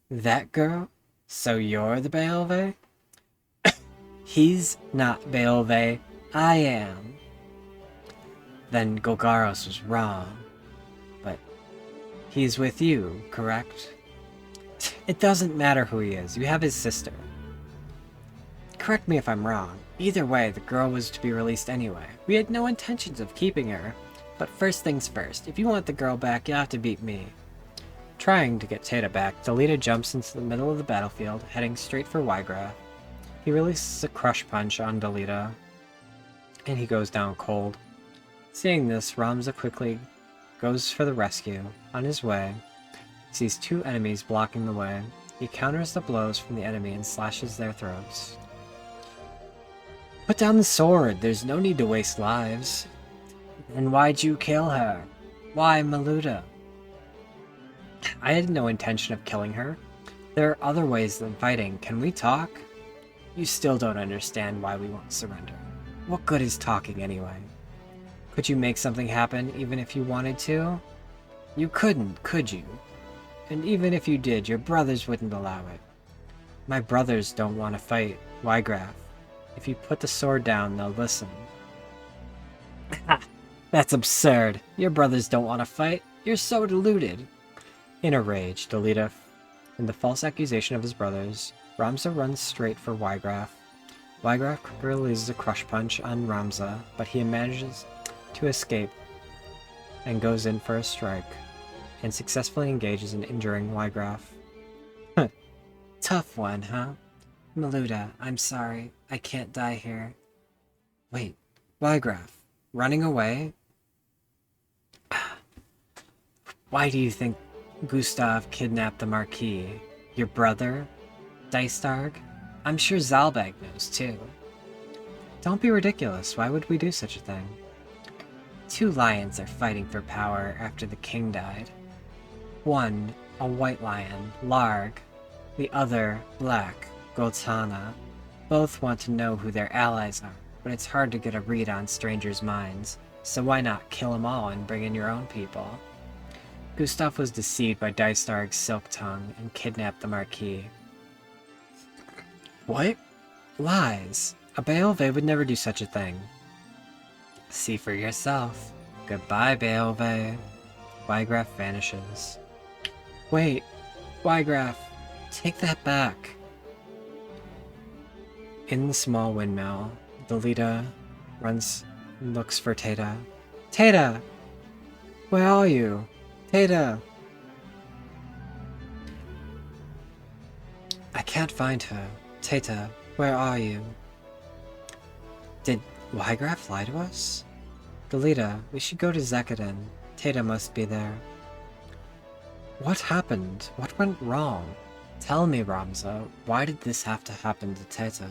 That girl? So you're the Beelve? He's not Beelve. I am. Then Golgaros was wrong. But he's with you, correct? It doesn't matter who he is. You have his sister. Correct me if I'm wrong. Either way, the girl was to be released anyway. We had no intentions of keeping her. But first things first, if you want the girl back, you have to beat me. Trying to get Tata back, Delita jumps into the middle of the battlefield, heading straight for Wygraf. He releases a crush punch on Delita, and he goes down cold. Seeing this, Ramza quickly goes for the rescue. On his way, he sees two enemies blocking the way. He counters the blows from the enemy and slashes their throats. Put down the sword, there's no need to waste lives. Then why'd you kill her? Why Maluda? I had no intention of killing her. There are other ways than fighting. Can we talk? You still don't understand why we won't surrender. What good is talking anyway? Could you make something happen even if you wanted to? You couldn't, could you? And even if you did, your brothers wouldn't allow it. My brothers don't want to fight, Wygraf. If you put the sword down, they'll listen. That's absurd. Your brothers don't want to fight. You're so deluded. In a rage, Delita, in the false accusation of his brothers, Ramza runs straight for Wygraf. Wygraf releases a crush punch on Ramza, but he manages to escape and goes in for a strike, and successfully engages in injuring Wygraf. Tough one, huh? Maluda, I'm sorry. I can't die here. Wait, Wygraf, running away? Why do you think Gustav kidnapped the Marquis? Your brother? Dystarg? I'm sure Zalbag knows too. Don't be ridiculous. Why would we do such a thing? 2 lions are fighting for power after the king died. One, a white lion, Larg. The other, black, Goltana. Both want to know who their allies are, but it's hard to get a read on strangers' minds, so why not kill them all and bring in your own people? Gustav was deceived by Dystarg's silk tongue and kidnapped the Marquis. What? Lies. A Beowulf would never do such a thing. See for yourself. Goodbye, Beowulf. Wygraf vanishes. Wait, Wygraf, take that back. In the small windmill, Delita looks for Tata. Tata! Where are you? Tata! I can't find her. Tata, where are you? Did Wygraf lie to us? Delita, we should go to Zekadin. Tata must be there. What happened? What went wrong? Tell me, Ramza, why did this have to happen to Tata?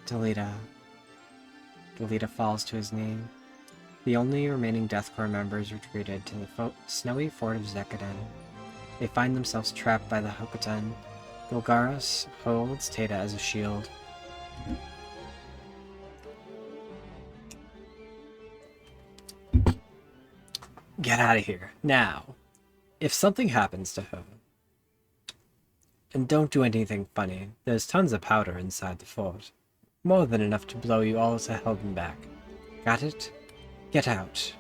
Delita. Delita falls to his knee. The only remaining Deathcore members retreated to the snowy fort of Zekadin. They find themselves trapped by the Hokuten. Golgaros holds Tata as a shield. Get out of here, now. If something happens to her, and don't do anything funny, there's tons of powder inside the fort. More than enough to blow you all to hell and back. Got it? Get out.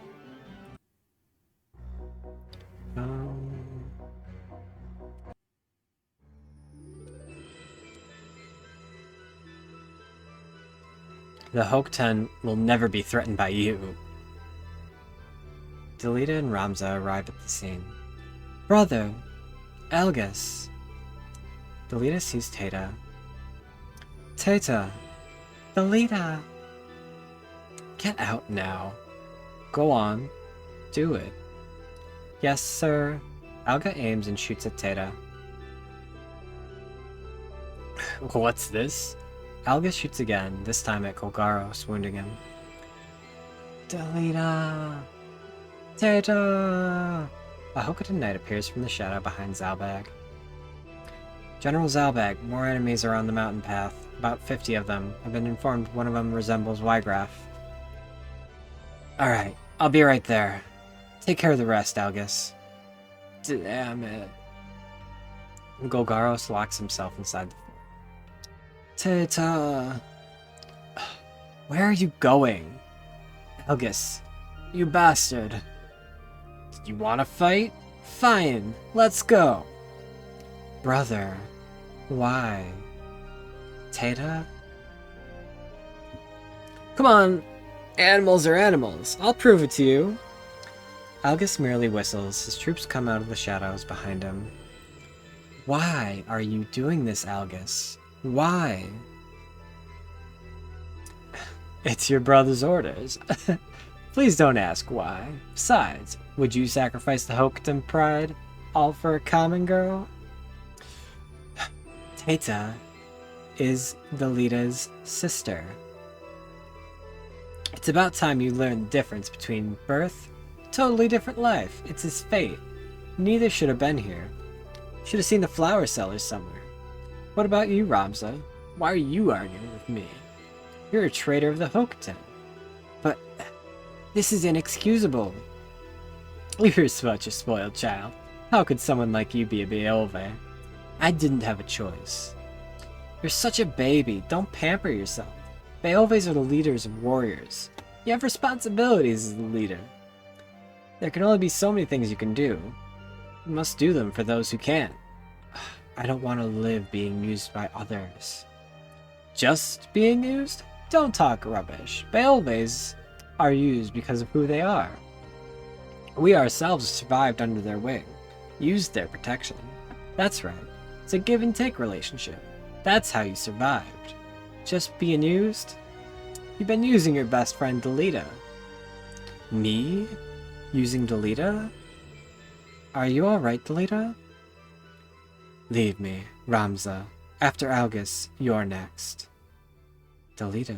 The Hokuten will never be threatened by you. Delita and Ramza arrive at the scene. Brother! Algus! Delita sees Tata. Tata! Delita! Get out now. Go on. Do it. Yes, sir. Alga aims and shoots at Tata. What's this? Alga shoots again, this time at Golgaros, wounding him. Delita! Tata! A Hokuten knight appears from the shadow behind Zalbag. General Zalbag, more enemies are on the mountain path. About 50 of them. I've been informed one of them resembles Wygraf. Alright, I'll be right there. Take care of the rest, Algus. Damn it. Golgaros locks himself inside the fort. Tata! Where are you going? Algus, you bastard. You wanna fight? Fine, let's go. Brother, why? Tata? Come on, animals are animals. I'll prove it to you. Algus merely whistles. His troops come out of the shadows behind him. Why are you doing this, Algus? Why? It's your brother's orders. Please don't ask why. Besides, would you sacrifice the Hokuten pride, all for a common girl? Tata is Delita's sister. It's about time you learned the difference between birth, totally different life. It's his fate. Neither should have been here. Should have seen the flower sellers somewhere. What about you, Ramza? Why are you arguing with me? You're a traitor of the Hokuten. But this is inexcusable. You're such a spoiled child. How could someone like you be a Beowulf? I didn't have a choice. You're such a baby. Don't pamper yourself. Beowulfs are the leaders of warriors. You have responsibilities as the leader. There can only be so many things you can do. You must do them for those who can. I don't want to live being used by others. Just being used? Don't talk rubbish. Beowulfs are used because of who they are. We ourselves survived under their wing, used their protection. That's right. It's a give and take relationship. That's how you survived. Just being used? You've been using your best friend Delita. Me? Using Delita? Are you alright, Delita? Leave me, Ramza. After Algus, you're next. Delita.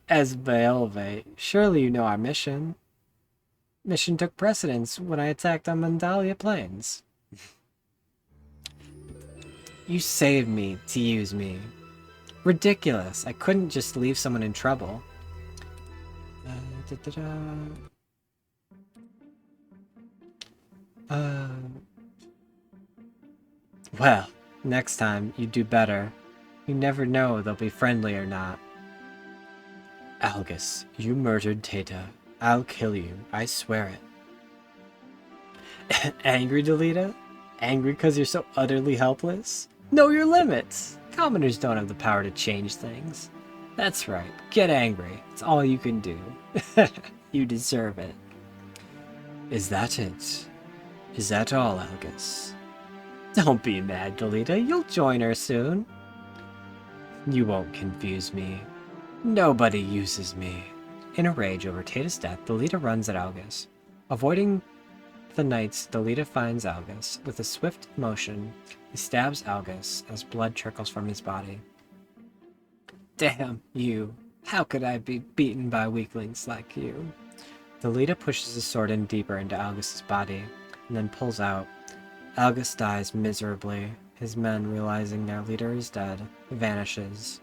Esbelve, surely you know our mission. Mission took precedence when I attacked on Mandalia Plains. You saved me to use me. Ridiculous. I couldn't just leave someone in trouble. Well, next time you do better. You never know they'll be friendly or not. Algus, you murdered Tata. I'll kill you. I swear it. Angry, Delita? Angry because you're so utterly helpless? Know your limits. Commoners don't have the power to change things. That's right. Get angry. It's all you can do. You deserve it. Is that it? Is that all, Algus? Don't be mad, Delita. You'll join her soon. You won't confuse me. Nobody uses me. In a rage over Tata's death, Delita runs at Algus. Avoiding the knights, Delita finds Algus. With a swift motion, he stabs Algus as blood trickles from his body. Damn you. How could I be beaten by weaklings like you? Delita pushes his sword in deeper into Algus's body, and then pulls out. Algus dies miserably. His men, realizing their leader is dead, vanishes.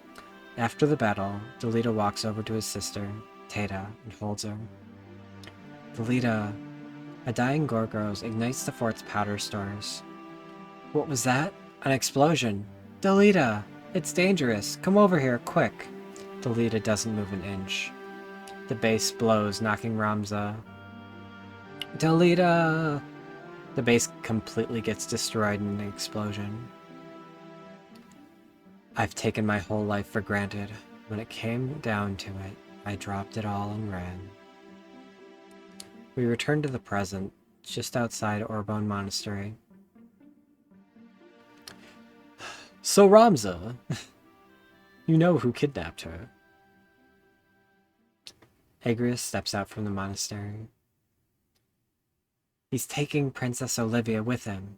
After the battle, Delita walks over to his sister, Tata, and holds her. Delita, a dying Gorgros ignites the fort's powder stores. What was that? An explosion. Delita! It's dangerous. Come over here, quick. Delita doesn't move an inch. The base blows, knocking Ramza. Delita! The base completely gets destroyed in an explosion. I've taken my whole life for granted. When it came down to it, I dropped it all and ran. We return to the present, just outside Orbon Monastery. So Ramza, you know who kidnapped her. Agrius steps out from the monastery. He's taking Princess Olivia with him.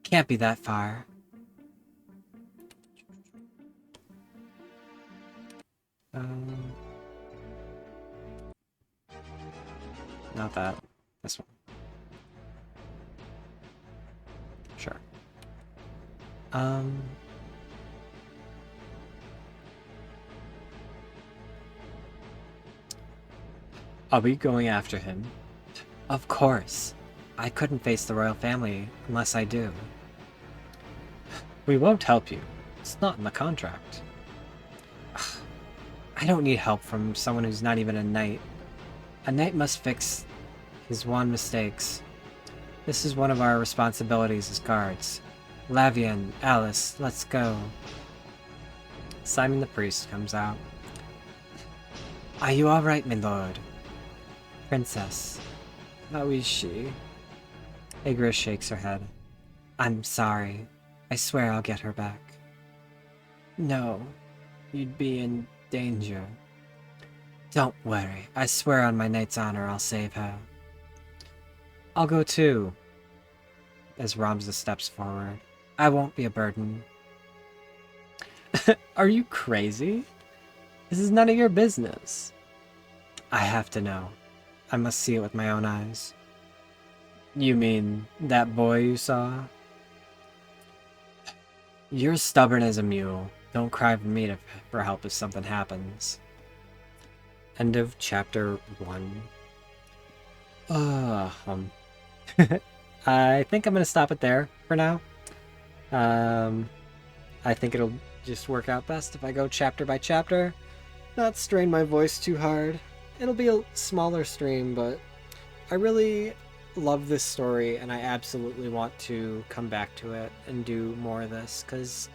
Can't be that far. Not that. This one. Sure. Are we going after him? Of course. I couldn't face the royal family unless I do. We won't help you. It's not in the contract. I don't need help from someone who's not even a knight. A knight must fix his one mistakes. This is one of our responsibilities as guards. Lavian, Alice, let's go. Simon the priest comes out. Are you all right, my lord? Princess. How is she? Igris shakes her head. I'm sorry. I swear I'll get her back. No. You'd be in danger. Don't worry. I swear on my knight's honor I'll save her. I'll go too. As Ramza steps forward. I won't be a burden. Are you crazy? This is none of your business. I have to know. I must see it with my own eyes. You mean that boy you saw? You're stubborn as a mule. Don't cry for me for help if something happens. End of chapter 1. I think I'm going to stop it there for now. I think it'll just work out best if I go chapter by chapter. Not strain my voice too hard. It'll be a smaller stream, but I really love this story and I absolutely want to come back to it and do more of this, because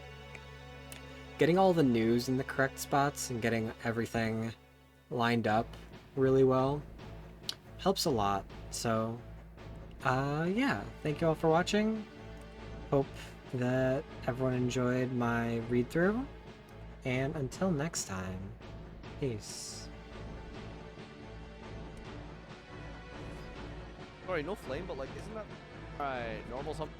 getting all the news in the correct spots and getting everything lined up really well helps a lot. So yeah, thank you all for watching. Hope that everyone enjoyed my read through, and until next time, peace. Sorry, no flame, but like, isn't that... Alright, normal something.